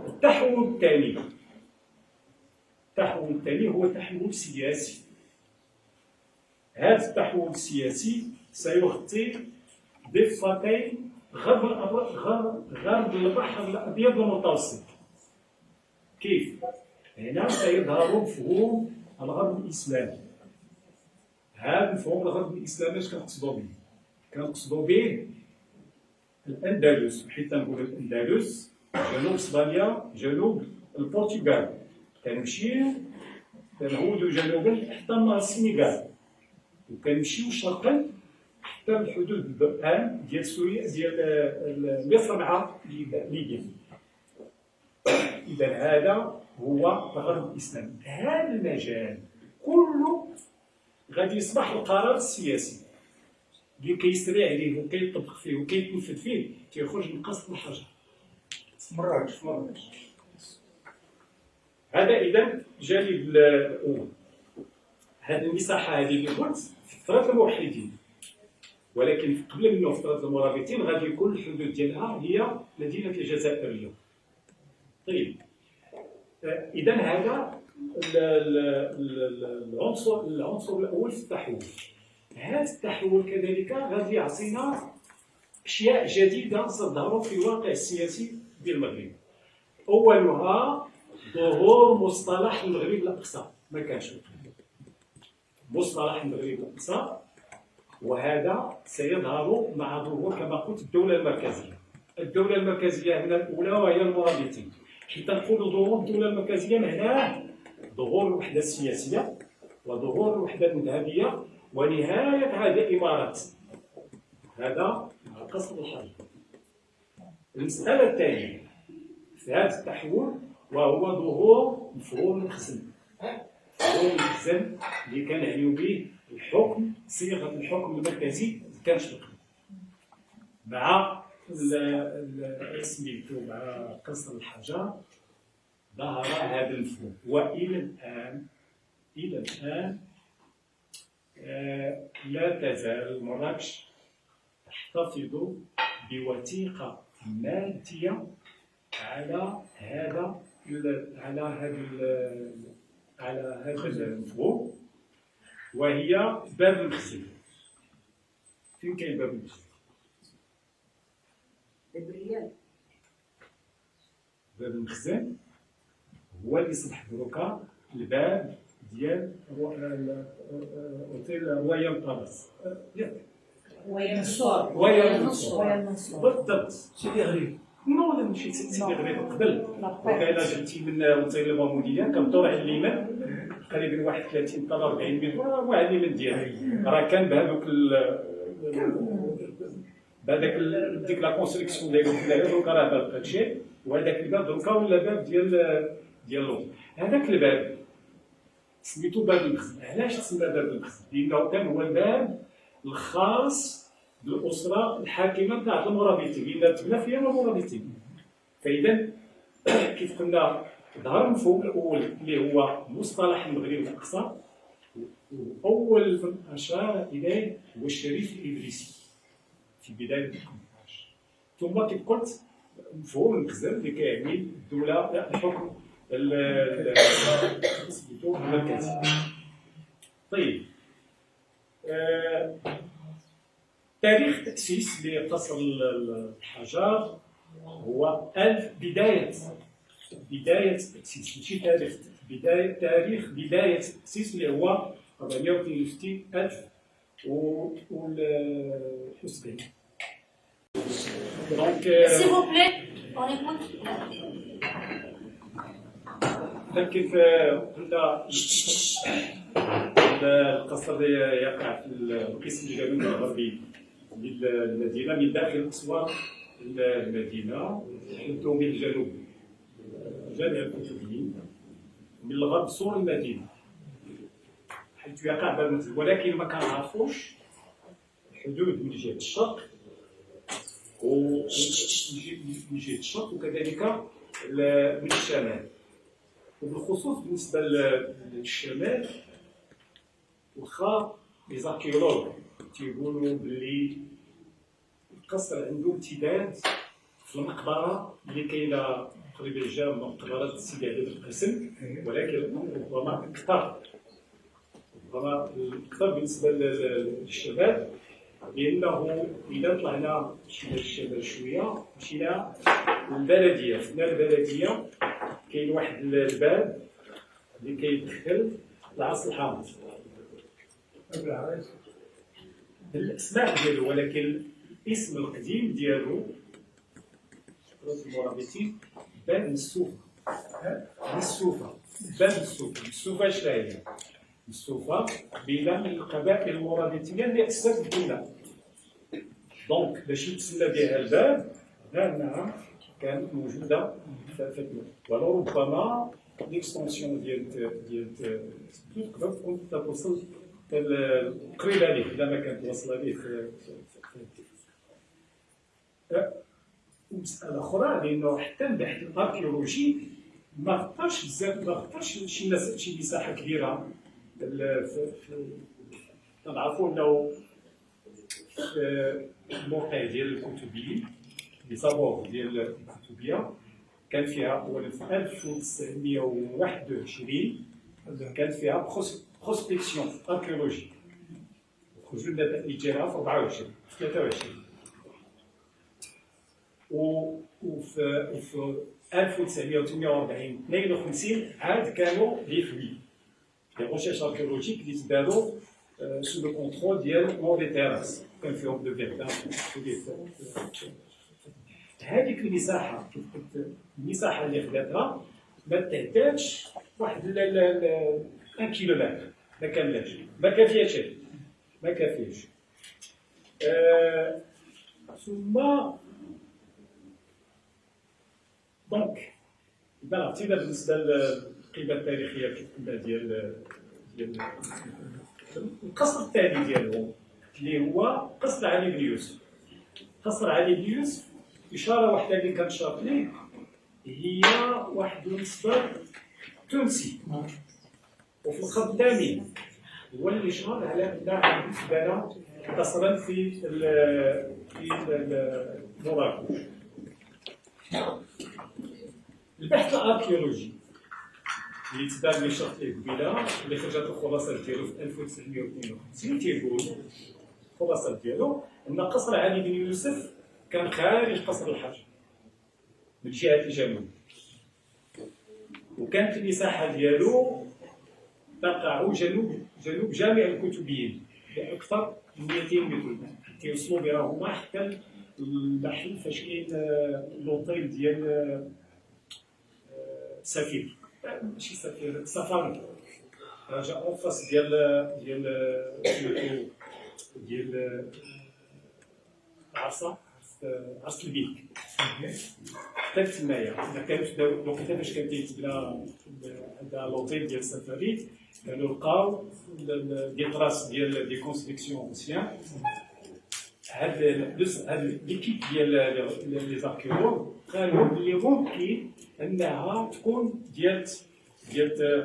Speaker 9: التحول الثاني هو تحول سياسي. هذا التحول السياسي سيغطي ضفتين غرب البحر الأبيض المتوسط. كيف؟ هنا سيظهر مفهوم الغرب الإسلامي. هذا مفهوم الغرب الإسلامي اش كنقصدو به؟ كنقصدو به الأندلس، حيت نقول الأندلس جنوب اسبانيا، جنوب البرتغال، كنمشيو كنهودو جنوبا حتى نهر السنغال، وكنمشيو شرقا حتى الحدود الآن ديال سوريا ديال مصر مع ليبيا. إذا هذا هو الغرب الإسلامي. هذا المجال كله غادي يصبح القرار السياسي اللي كيسري عليه وكيطبق فيه وكيتنفذ فيه كيخرج من قصر الحجر.
Speaker 5: مراكش.
Speaker 9: هذا إذا جانب الأول. هذه المساحة هذه اللي قلت في فترة الموحدين، ولكن قبل منه فترة المرابطين غادي يكون الحدود ديالها هي مدينة الجزائر اليوم. طيب، إذا هذا العنصر الأول في التحول. هذا التحول كذلك غادي يعطينا أشياء جديدة ستظهر في الواقع السياسي ديال المغرب. أولها ظهور مصطلح المغرب الأقصى. ما كانش مصطلح المغرب الأقصى، وهذا سيظهر مع ظهور كما قلت الدولة المركزية. الدولة المركزية هنا الأولى وهي المرابطين. حيت نقولوا ظهور الدولة المركزية معناه ظهور الوحدة السياسية وظهور الوحدة المذهبية ونهاية هذه الإمارات. هذا قصر الحجر. المسألة الثانية في هذا التحول وهو ظهور مفهوم المخزن. مفهوم المخزن اللي كنعنيو به الحكم، صيغة الحكم المركزي كانش مع سميتو مع قصر الحجر ظهر هذا المفهوم. وإلى الآن لا تزال مراكش تحتفظ بوثيقة مادية على هذا المفهوم، وهي باب المخزن. فين كاين باب المخزن؟ باب المخزن هو اللي صبح دروكا الباب ديال اوتيل رويال بالاس. رويال منصور بالضبط.
Speaker 3: سيدي غريب.
Speaker 9: نو لا ماشي سيدي غريب قبل. وكاين جبتي من اوتيل باموديا كنطور على اليمين تقريبا 31 حتى 40 متر وعلى اليمين ديالها راه كان بهذوك بهذاك ديك لا كونستركسيون اللي قلت لها دروكا راه باب هادشي، وهذاك الباب دروكا ولا باب ديال هذاك الباب سميتو باب المخزن. علاش تسمى باب المخزن؟ لانه كان هو الباب الخاص بالاسره الحاكمه تاع المرابطين اللي تبنى فيها المرابطين. فاذا كيف قلنا ظهر المفهوم الاول اللي هو مصطلح المغرب الاقصى، واول من اشار اليه هو الشريف الادريسي في بدايه النقاش. ثم كيف قلت مفهوم المخزن اللي كيعني الدوله الحكم سميتو المركزي. طيب تاريخ تاسيس لقصر الحجر هو بدايه التاسيس، ماشي تاريخ بدايه التاسيس اللي هو 462,070. دونك
Speaker 6: S'il vous plaît, on écoute.
Speaker 9: كيف قلنا القصر يقع في القسم الجنوبي الغربي للمدينه، من داخل اسوار المدينه يحدوا من الجنوب جامع الكتبيين، من الغرب سور المدينه حيث يقع باب المنزل، ولكن ما كنعرفوش الحدود من جهه الشرق ومن جهه الشرق وكذلك من الشمال. وبالخصوص بالنسبه للشمال، واخا لي زاركيولوج تيقولوا بلي القصر عنده امتداد في المقبره اللي كاينه تقريبا جا من مقبره سيدي عبد القاسم، ولكن ربما اكثر بالنسبه للشباب، لانه اذا طلعنا الشمال شويه مشينا للبلديه. في البلديه كاين واحد الباب اللي كيدخل لعصر الحامض بالاسماء ديالو، ولكن الاسم القديم ديالو المرابطين باب السوفه. باب السوفه اش هي؟ السوفه بلا من القبائل المرابطيه اللي اسست الدوله. دونك باش يتسمى بها الباب لانها كانت موجوده في الدوله، ولربما ليكستونسيون ديال تقدر تكون توصل قريبه ليه اذا ما كانت واصله ليه مسألة أخرى، لأنه حتى البحث الأركيولوجي ما غطاش بزاف، ما غطاش شي مساحة كبيرة. كنعرفوا أنه في الموقع ديال الكتبيين لي زابور ديال الكتبية كان فيها أولا في 1921 كان فيها بروسبكسيون أركيولوجي، خرجوا لنا النتائج في 24 23. وفي 1948 52 عاد كانوا لي فوي لي ريشيرش اركيولوجيك اللي تداروا سو لو كونترول ديال مور دي تيراس، كان فيهم دو فيردان. هذيك المساحه المساحه اللي خداتها ما تحتاجش واحد 1 كيلومتر، ما كاملاش، ما كافياش، ما كافياش. ثم دونك إذا عرفتينا بالنسبة للقيمة التاريخية كيف قلنا ديال القصر الثاني ديالهم اللي هو قصر علي بن يوسف. قصر علي بن يوسف إشارة واحدة اللي كنشار ليه هي واحد المصدر تونسي، وفي الخط الثاني هو الإشارة على أن بالنسبة لنا قصرا في مراكش. البحث الاركيولوجي اللي تدار اللي شرحت ليه قبيله اللي خرجت الخلاصه ديالو في 1952 تيقول الخلاصه ديالو ان قصر علي بن يوسف كان خارج قصر الحجر من جهه الجنوب، وكانت المساحه ديالو تقع جنوب جامع الكتبيين باكثر من 200 متر، كيوصلوا بها هما حتى المحل فاش كاين لوطيل ديال سفير، ماشي سفير، سفاري راجع اونفاس ديال عرصه البيك حتى تمايا. اذا كانت الوقيته فاش كان تيتبنى عندها لوطيل ديال سفاري كانوا لقاو دي طراس ديال دي كونستركسيون انسيان هاد ليكيب ديال لي زاركيولوج قالوا بلي ممكن انها تكون ديال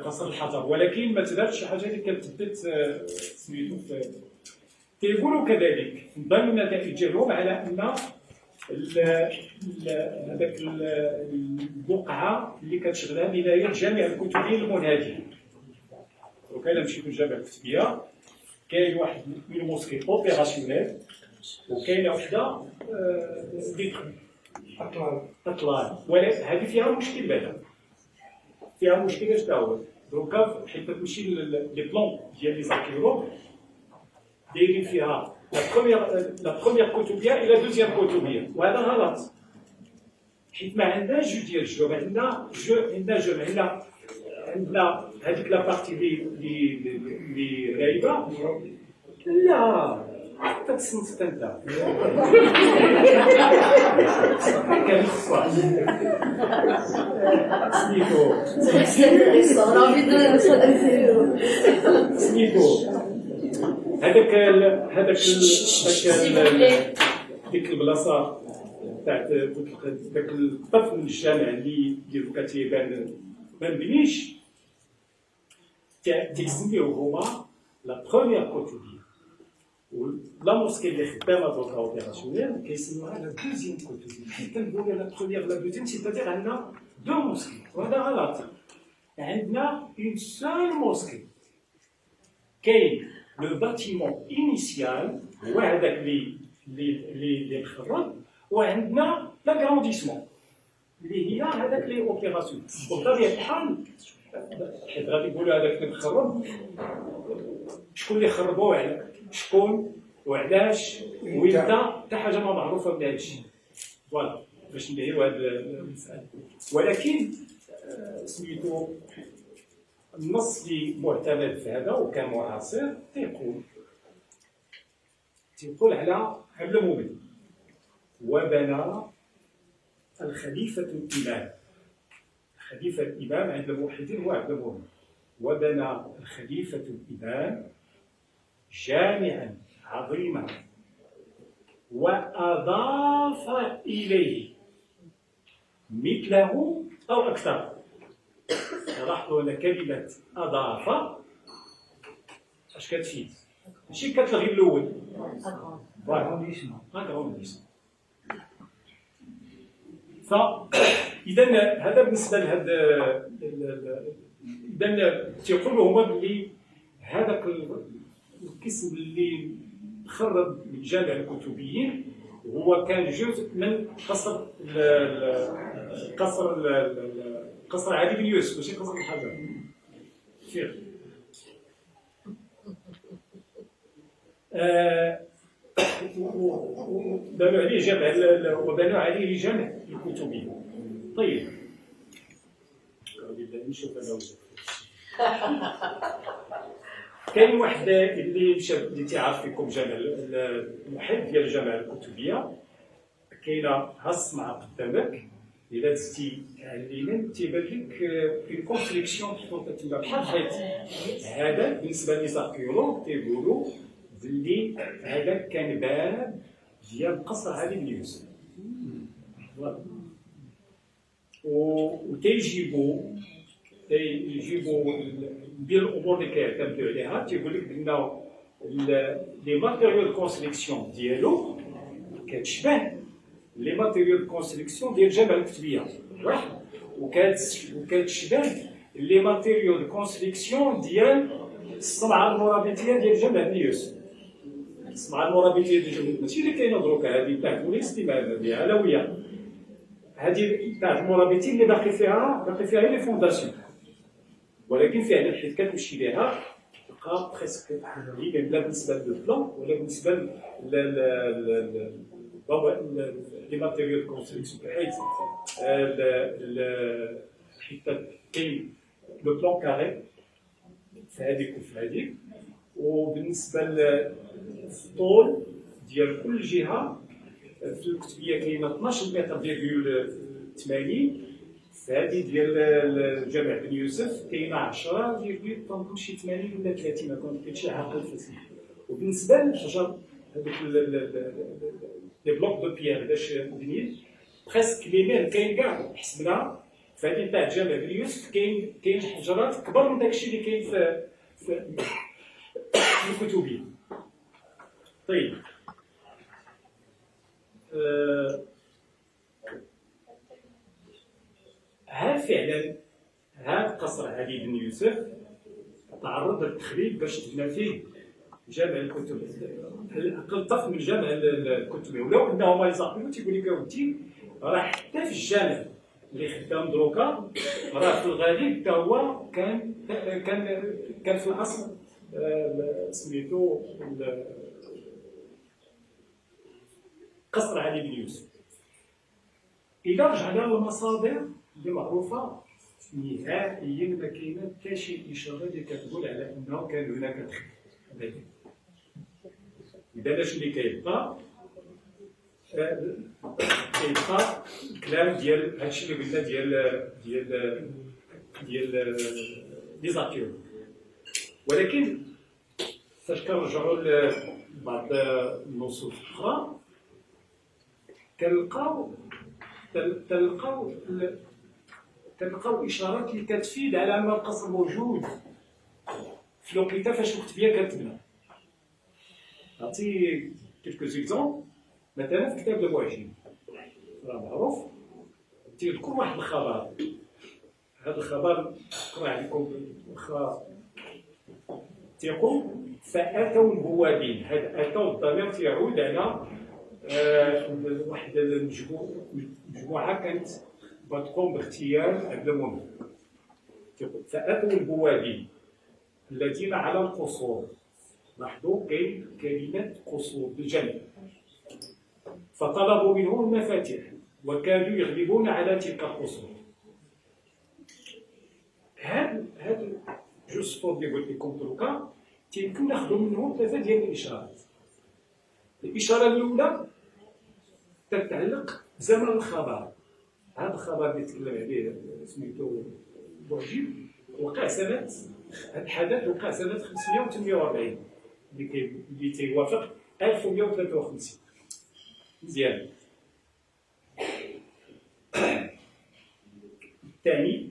Speaker 9: قصر الحجر، ولكن ما تدارش شي حاجه اللي كتثبت سميتو تيقولوا كذلك من ضمن النتائج ديالهم على ان هذاك البقعه اللي كتشغلها بنايه الجامع الكتبي المنهدي. وكاين مشيتو للجامع الكتبيه كاين واحد اون موسكي اوبيراسيونيل وكاينه وحده اطلال، ولكن هذه فيها مشكل بعدا، فيها مشكل اش هو دونك حيت تمشي لي بلون ديال لي زاركيولوج دايرين فيها لا بروميير كتبيه الى دوزيام كتبيه، وهذا غلط حيت ما عندناش جوج ديال الجوج، عندنا جوج، عندنا هذيك لا بارتي اللي غايبه. لا تتصنف انت كان خصها سميتو هذاك ديك البلاصه تاع داك الطفل الجامع اللي دوكا تيبان ما مبنيش تيسميوه هما لا بروميير كوتوبيه، ولا موسكي اللي خدامه دوكا اوبيراسيونيل كيسموها لا دوزيام كوتوبيه. حيت كنقولوا لا بروميير لا دوزيام سيتادير عندنا دو موسكي، وهذا غلط. عندنا اون سول موسكي، كاين لو باتيمون انيسيال هو هذاك اللي مخرب، وعندنا لاغرانديسمون اللي هي هذاك لي اوبيراسيون. وبطبيعه الحال حيت غادي يقولوا هذاك اللي مخرب شكون اللي خربوه، شكون وعلاش وإمتى، حتى حاجه ما معروفه بهذا الشيء. فوالا باش ننهيو هذه المساله. ولكن سميتو النص اللي معتمد في هذا وكان معاصر تيقول على عبد المؤمن وبنى الخليفة الإمام. الخليفة الإمام عند الموحدين هو عبد المؤمن. وبنى الخليفة الإمام جامعا عظيما وأضاف إليه مثله أو أكثر. لاحظوا أن كلمة أضاف اش كتفيد؟ ماشي كتلغي الأول. فإذا هذا بالنسبة لهذا إذا تيقولوا هما بلي هذاك القسم اللي خرب الجامع الكتبيين هو كان جزء من قصر علي بن يوسف، ماشي قصر الحجر. بنوا عليه جامع وبنوا عليه جامع الكتبي. طيب نشوف انا كاين واحد اللي مشى اللي تيعرف فيكم جامع المحيط ديال الجامع الكتبيه، كاينه ها الصنعه قدامك، الا دزتي على اليمين تيبان لك اون كونستركسيون محطوطه تما بحال حيط. هذا بالنسبه لي زاركيولوج تيقولوا بلي هذا كان باب ديال قصر علي بن يوسف. وتيجيبوا بين الامور اللي كيعتمدوا عليها تيقول لك بان لي ماتيريو دو كونستركسيون ديالو كتشبه لي ماتيريو دو كونستركسيون ديال الجامع الكتبيه، واحد وكتشبه لي ماتيريو دو كونستركسيون ديال الصنعه المرابطيه ديال الجامع بن يوسف. الصنعه المرابطيه ديال الجامع ماشي اللي كاينه دروكا، هذه تاع الاستماع ديال علويه، هذه تاع المرابطين اللي باقي فيها لي فونداسيون، ولكن فعلا حيت كتمشي ليها تلقى بريسك لا بالنسبه للبلان ولا بالنسبه لي ماتيريو دو كونستركسيون، حيت كاين لو بلان كاري في هذيك وفي هذيك. وبالنسبه للطول ديال كل جهه في الكتبيه كاينه 12 متر فيغول 80، في هذه ديال الجامع بن يوسف كاينه 10 فيغول تنظن شي 80 ولا 30، ما كاينش شي عقل فصيح. وبالنسبه للحجر هذوك لي بلوك دو بيير باش بنيت بريسك لي مير كاين كاع حسبنا في هذه تاع جامع بن يوسف كاين حجرات كبر من داكشي اللي كاين في الكتبية. طيب هل فعلا هذا قصر علي بن يوسف تعرض للتخريب باش تبنى فيه جامع الكتب؟ اقل طرف من جامع الكتب، ولو انه ما يصاحبو تيقول لك اودي راه حتى في الجامع اللي خدام دروكا راه في الغالب حتى هو كان في الاصل سميتو قصر علي بن يوسف. اذا رجعنا للمصادر اللي معروفه نهائيا ما كاينه حتى شي اشاره اللي كتقول على انه كان هناك تخريب. اذا اش اللي كيبقى الكلام ديال هادشي اللي قلنا ديال لي زاكيو. ولكن فاش كنرجعوا لبعض النصوص الاخرى كنلقاو اشارات اللي كتفيد على ان القصر موجود في الوقيته فاش الكتبيه كتبنى. نعطي كيلكو زيكزومبل. مثلا في كتاب المعجم راه معروف تيذكر واحد الخبر. هذا الخبر نقرا عليكم واخا تيقول فاتوا البوابين. هذا اتوا الضمير تيعود على واحد المجموعه كانت بتقوم باغتيال عبد المؤمن. فاتوا البوابين الذين على القصور. لاحظوا كاين كلمه قصور بالجمع. فطلبوا منهم المفاتيح وكانوا يغلبون على تلك القصور. هاد جوج سطور اللي قلت لكم دروكا تيمكن ناخذوا منهم ثلاثه ديال الاشارات. الاشاره الاولى تتعلق بزمن الخبر. هذا الخبر اللي تكلم عليه سميتو بوعجيب وقع سنه، هذا الحدث وقع سنه 548 اللي تيوافق 1153. مزيان. الثاني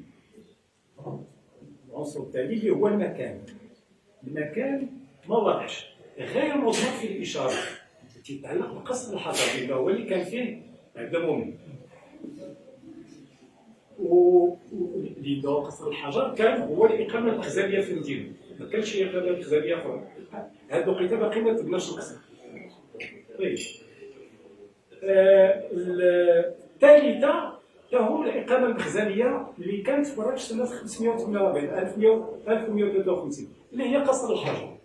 Speaker 9: العنصر الثاني اللي هو المكان. المكان ما واضحش غير مضمون في الاشاره تتعلق بقصر الحضر اللي هو اللي كان فيه عبد المؤمن. لأنه قصر الحجر كان هو الإقامة الخزامية في المدينة، ما كانش شي إقامة خزامية أخرى. هاد الوقيته باقي ما تبناش القصر. طيب الثالثة هو الإقامة الخزامية اللي كانت في مراكش سنة 548 1153 اللي هي قصر الحجر.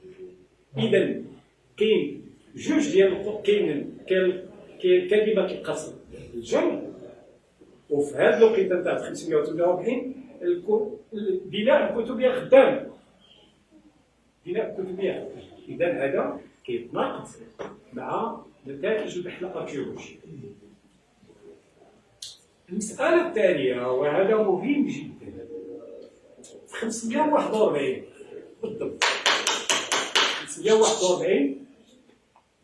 Speaker 9: إذا كاين جوج ديال كاين كلمة القصر الجمع، وفي هذا الوقيته تاع 548 بناء الكتبية خدام. بناء الكتبية. إذا هذا كيتناقض مع نتائج البحث الأركيولوجي. المسألة الثانية وهذا مهم جدا، في 541 بالضبط 541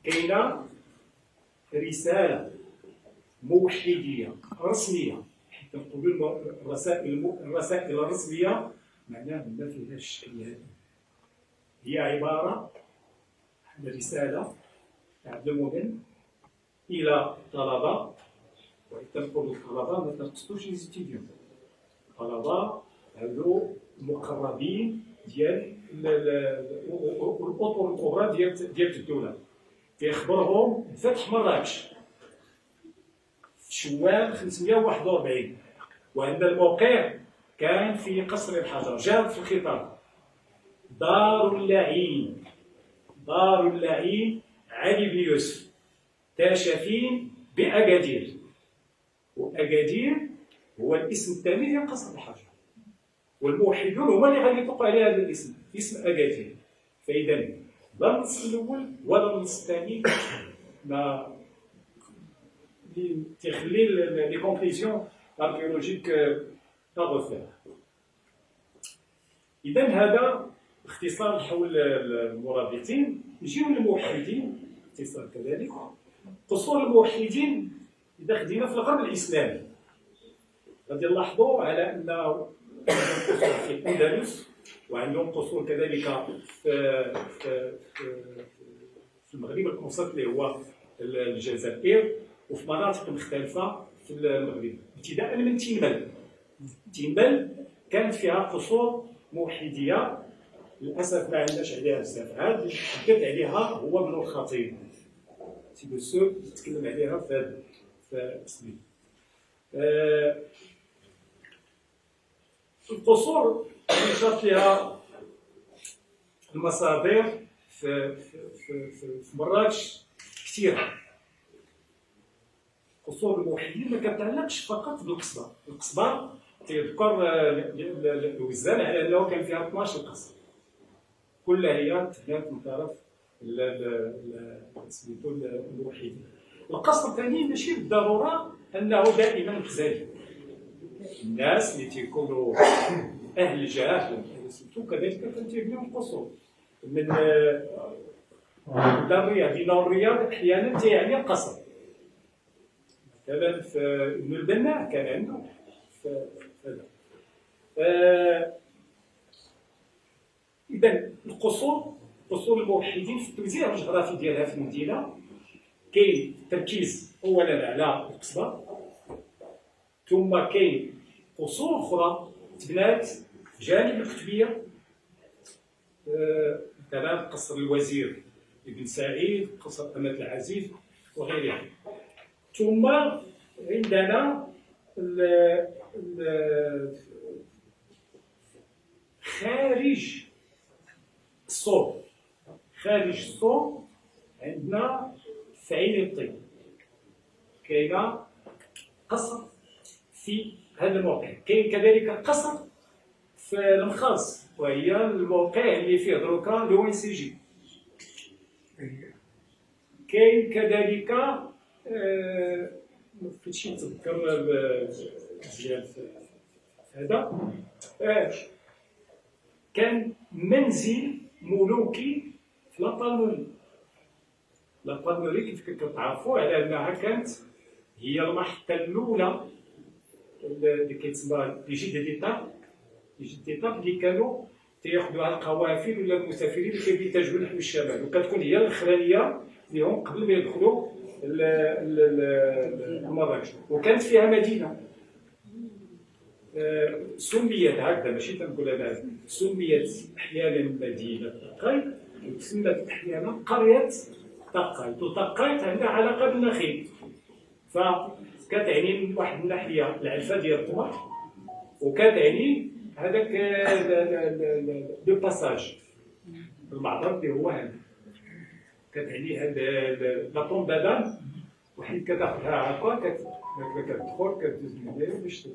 Speaker 9: كاينة رسالة موحدية رسمية. حيت نقولوا الرسائل الرسمية معناها ما فيهاش الشكل هذا. هي عبارة عن رسالة عبد المؤمن إلى طلبة، ويتنقلوا الطلبة ما تنقصدوش لي ستوديون، طلبة هادو مقربين ديال الأطر الكبرى ديال الدولة. كيخبرهم بفتح مراكش في شوال 541 وأن الموقع كان في قصر الحجر. جاء في الخطاب دار اللعين، دار اللعين علي بن يوسف تاشفين بأكادير. وأكادير هو الاسم الثاني ديال قصر الحجر، والموحدون هما اللي غيطلقوا عليه هذا الاسم، اسم أكادير. فإذا لا النص الأول ولا النص الثاني ما تخلي لي كونكليزيون اركيولوجيك تغفر. إذا هذا باختصار حول المرابطين. نجيو للموحدين. باختصار كذلك. قصور الموحدين إذا خدينا في الغرب الإسلامي غادي نلاحظوا على أن عندهم قصور في الأندلس وعندهم قصور كذلك في المغرب الأوسط اللي هو الجزائر وفي مناطق مختلفة في المغرب ابتداء من تيمبل. تيمبل كانت فيها قصور موحدية للأسف ما عندناش عليها بزاف. عاد اللي تحدث عليها هو ابن الخطيب سي لو سو تكلم عليها في هذا السنين. القصور اللي شرط لها المصادر في مراكش كثيرة. قصور الموحدين ما كتعلقش فقط بالقصبة. القصبة تذكر الوزان على أنه كان فيها 12 قصر كلها هي تهنات من طرف سميتو الموحدين. القصر الثاني ماشي بالضرورة أنه دائما غزالي. الناس اللي تيكونوا أهل الجاه كذلك كانوا تيبنيو القصور من الرياض إلى الرياض أحيانا تيعني قصر. مثلا في ابن البنا كان عنده إذا القصور قصور الموحدين في التوزيع الجغرافي ديالها في المدينة كاين تركيز أولا على القصبة ثم كاين قصور أخرى تبنات جانب الكتبية مثلا قصر الوزير ابن سعيد قصر أمة العزيز وغيرها. ثم عندنا خارج الصوب. خارج الصوب عندنا في عين الطين كاين قصر في هذا الموقع. كاين كذلك قصر في المخاص وهي الموقع اللي فيه دروكا لو ان سي جي. كاين كذلك ما بقيتش نتذكر مزيان هذا. كان منزل ملوكي في لابالموري. لابالموري كيف كتعرفوا على انها كانت هي المحطه الاولى اللي كيتسمى لي جيد ديتا. لي جيد ديتا اللي كانوا تياخذوها القوافل ولا المسافرين اللي كيتجهوا نحو الشمال وكتكون هي الاخرانيه لهم قبل ما يدخلوا مراكش. وكانت فيها مدينه سميت هكذا ماشي تنقول انا سميت احيانا مدينه طقاي وسمت احيانا قريه طقاي. وطقاي عندها علاقه بالنخيل فكتعني من واحد الناحيه العلفه ديال الطماح وكتعني هذاك لو باساج المعبر اللي هو هذا كتعني هذا لا طومبادا وحيت كتاخذها هكا كتدخل كدوز من هنايا باش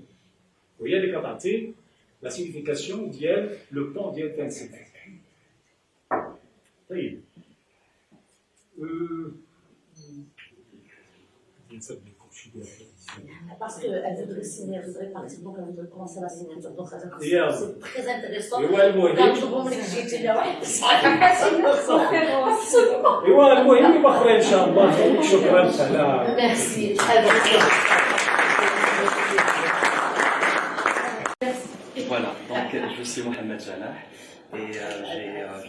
Speaker 9: وهي اللي كتعطي لا سيغنيفيكاسيون ديال لو بون ديال تنسيت. طيب
Speaker 10: Parce qu'elle voudrait signer, elle voudrait partir, donc elle voudrait commencer la signature. Donc c'est très intéressant. Quand je vois j'ai dit, ouais, ça va facile. Absolument. Merci, très bien.
Speaker 11: Voilà, donc je suis Mohamed Janah et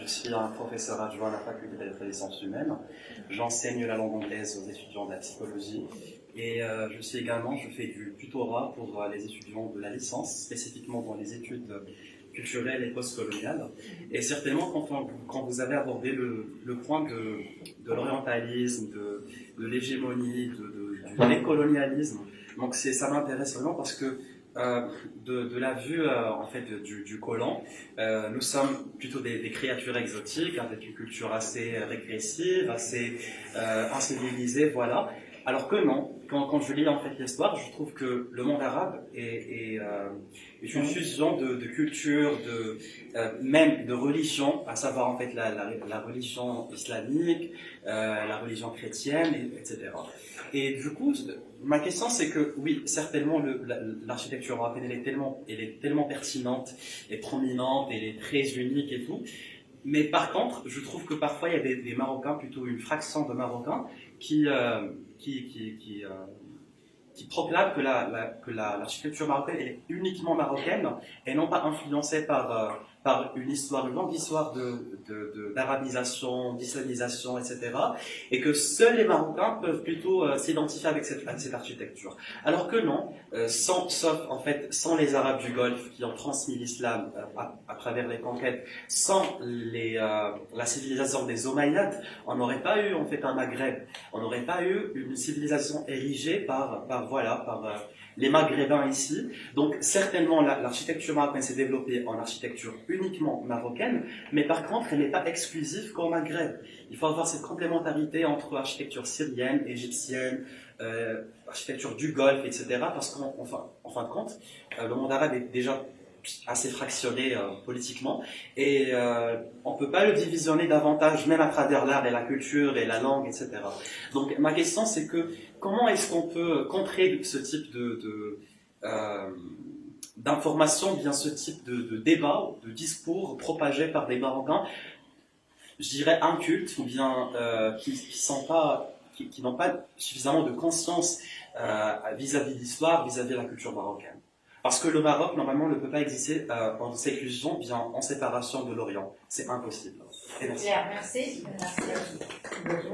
Speaker 11: je suis un professeur adjoint à la faculté des lettres et des sciences humaines. J'enseigne la langue anglaise aux étudiants de la psychologie et je suis également, je fais du tutorat pour les étudiants de la licence, spécifiquement dans les études culturelles et postcoloniales. Et certainement, quand vous avez abordé le point de l'orientalisme, de l'hégémonie, du décolonialisme, donc ça m'intéresse vraiment parce que de la vue en fait du colon, nous sommes plutôt des créatures exotiques avec une culture assez régressive, assez incivilisée, voilà. Alors que non, quand je lis en fait l'histoire, je trouve que le monde arabe est une fusion de culture, même de religion, à savoir en fait la religion islamique, la religion chrétienne, etc. Et du coup, ma question c'est que oui, certainement l'architecture européenne elle est tellement pertinente et prominente, elle est très unique et tout. Mais par contre, je trouve que parfois il y a des Marocains, plutôt une fraction de Marocains, qui proclament que l'architecture marocaine est uniquement marocaine et non pas influencée par une longue histoire d'arabisation, d'islamisation, etc. Et que seuls les Marocains peuvent plutôt s'identifier avec cette architecture. Alors que non, sans les Arabes du Golfe qui ont transmis l'islam à travers les conquêtes, sans la civilisation des Omeyyades, on n'aurait pas eu en fait un Maghreb, on n'aurait pas eu une civilisation érigée par les Maghrébins ici. Donc certainement l'architecture marocaine s'est développée en architecture uniquement marocaine, mais par contre elle n'est pas exclusive qu'au Maghreb. Il faut avoir cette complémentarité entre architecture syrienne, égyptienne, architecture du Golfe, etc. Parce qu'en fin de compte, le monde arabe est déjà assez fractionné politiquement et on ne peut pas le divisionner davantage, même à travers l'art et la culture et la langue, etc. Donc ma question c'est que comment est-ce qu'on peut contrer ce type d'informations, bien ce type de débat, de discours propagés par des Marocains, je dirais incultes, ou bien qui n'ont pas suffisamment de conscience vis-à-vis de l'histoire, vis-à-vis de la culture marocaine. Parce que le Maroc, normalement, ne peut pas exister en séclusion, bien en séparation de l'Orient. C'est impossible. Et merci.
Speaker 10: Merci.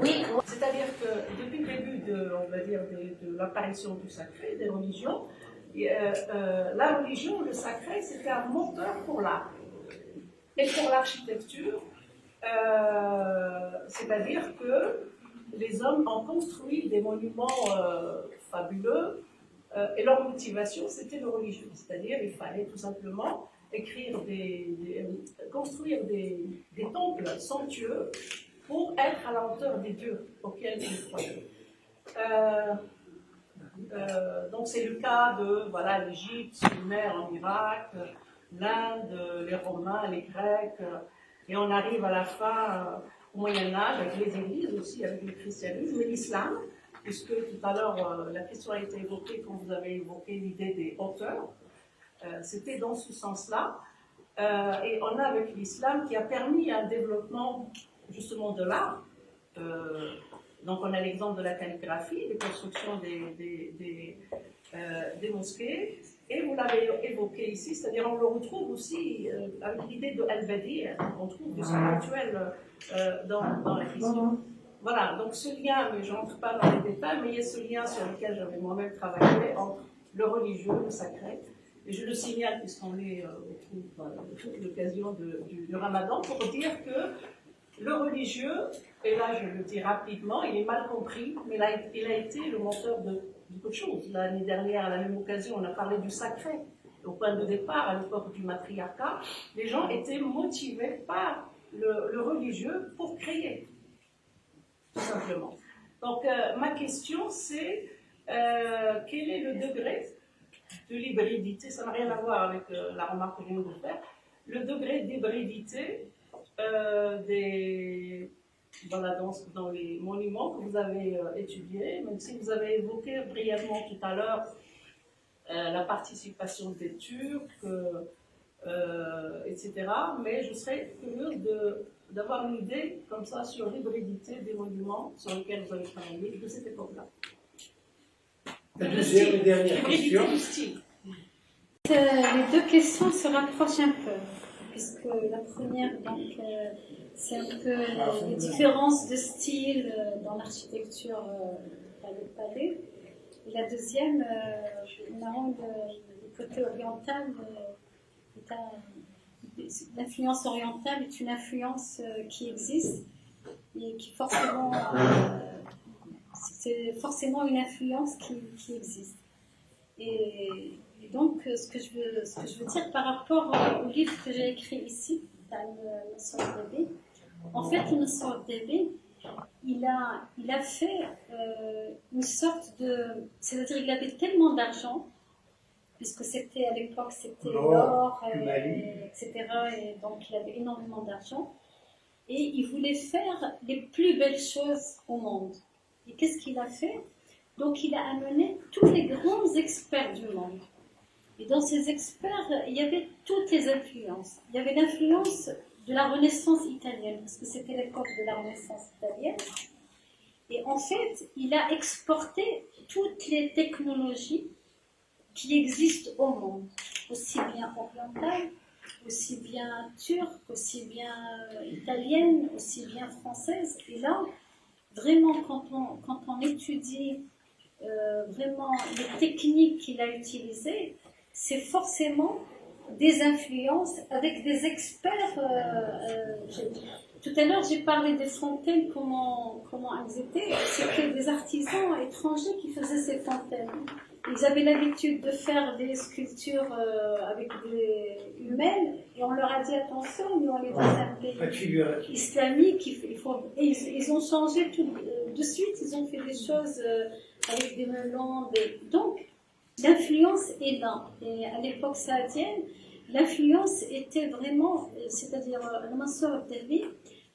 Speaker 12: Oui, c'est-à-dire que depuis le début de l'apparition du sacré, des religions, la religion, le sacré, c'était un moteur pour l'art et pour l'architecture. C'est-à-dire que les hommes ont construit des monuments fabuleux. Et leur motivation, c'était le religieux. C'est-à-dire, il fallait tout simplement construire des temples somptueux pour être à la hauteur des dieux auxquels ils croyaient. Donc, c'est le cas de l'Égypte, Sumer en Irak, l'Inde, les Romains, les Grecs, et on arrive à la fin au Moyen-Âge avec les églises aussi, avec le christianisme et l'islam. Puisque tout à l'heure, la question a été évoquée quand vous avez évoqué l'idée des hauteurs. C'était dans ce sens-là. Et on a avec l'islam qui a permis un développement justement de l'art. Donc on a l'exemple de la calligraphie, des constructions des mosquées. Et vous l'avez évoqué ici, c'est-à-dire on le retrouve aussi avec l'idée de Al-Badi, on trouve du spirituel dans la question. Voilà, donc ce lien, mais je n'entre pas dans les détails, mais il y a ce lien sur lequel j'avais moi-même travaillé entre le religieux, le sacré. Et je le signale puisqu'on est à l'occasion du Ramadan pour dire que le religieux, et là je le dis rapidement, il est mal compris, mais il a été le moteur de beaucoup de choses. L'année dernière, à la même occasion, on a parlé du sacré. Au point de départ, à l'époque du matriarcat, les gens étaient motivés par le religieux pour créer. Tout simplement. Donc, ma question, c'est quel est le degré de l'hybridité, ça n'a rien à voir avec la remarque que je viens de faire, le degré d'hybridité dans les monuments que vous avez étudiés, même si vous avez évoqué brièvement tout à l'heure la participation des Turcs, etc. Mais je serais curieuse d'avoir une idée comme ça sur l'hybridité des monuments sur lesquels vous avez travaillé de cette époque-là.
Speaker 3: La deuxième et dernière question.
Speaker 4: Les deux questions se rapprochent un peu, puisque la première, c'est un peu les différences de style dans l'architecture palais. Et la deuxième, le côté oriental, l'influence orientale est une influence qui existe et qui forcément, c'est forcément une influence qui existe. Et donc, ce que je veux dire par rapport au livre que j'ai écrit ici, dans le Sordébé, en fait, le Sordébé, il a fait une sorte de... C'est-à-dire qu'il avait tellement d'argent, puisque c'était à l'époque, c'était l'or, etc. Et donc, il avait énormément d'argent. Et il voulait faire les plus belles choses au monde. Et qu'est-ce qu'il a fait? Donc, il a amené tous les grands experts du monde. Et dans ces experts, il y avait toutes les influences. Il y avait l'influence
Speaker 6: de la Renaissance italienne, parce que c'était l'époque de la Renaissance italienne. Et en fait, il a exporté toutes les technologies qui existent au monde, aussi bien orientales, aussi bien turques, aussi bien italiennes, aussi bien françaises. Et là, vraiment, quand on étudie vraiment les techniques qu'il a utilisées, c'est forcément des influences avec des experts. Tout à l'heure, j'ai parlé des fontaines, comment elles étaient. C'était des artisans étrangers qui faisaient ces fontaines. Ils avaient l'habitude de faire des sculptures avec des humaines, et on leur a dit attention, nous on est dans un pays islamique, ils ont changé tout de suite, ils ont fait des choses avec des melons. Donc, l'influence est là. Et à l'époque saadienne, l'influence était vraiment, c'est-à-dire Mansour Abdelbi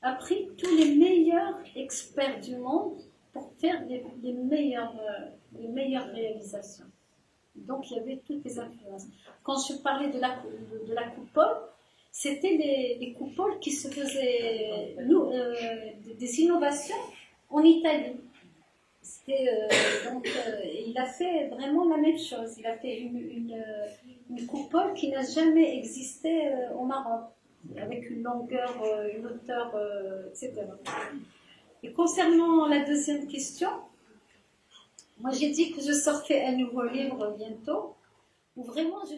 Speaker 6: a pris tous les meilleurs experts du monde pour faire les meilleures réalisations. Donc il y avait toutes les influences. Quand je parlais de la coupole, c'était les coupoles qui se faisaient, des innovations en Italie. Il a fait vraiment la même chose. Il a fait une coupole qui n'a jamais existé au Maroc, avec une longueur, une hauteur, etc. Et concernant la deuxième question, moi j'ai dit que je sortais un nouveau livre bientôt, où vraiment je...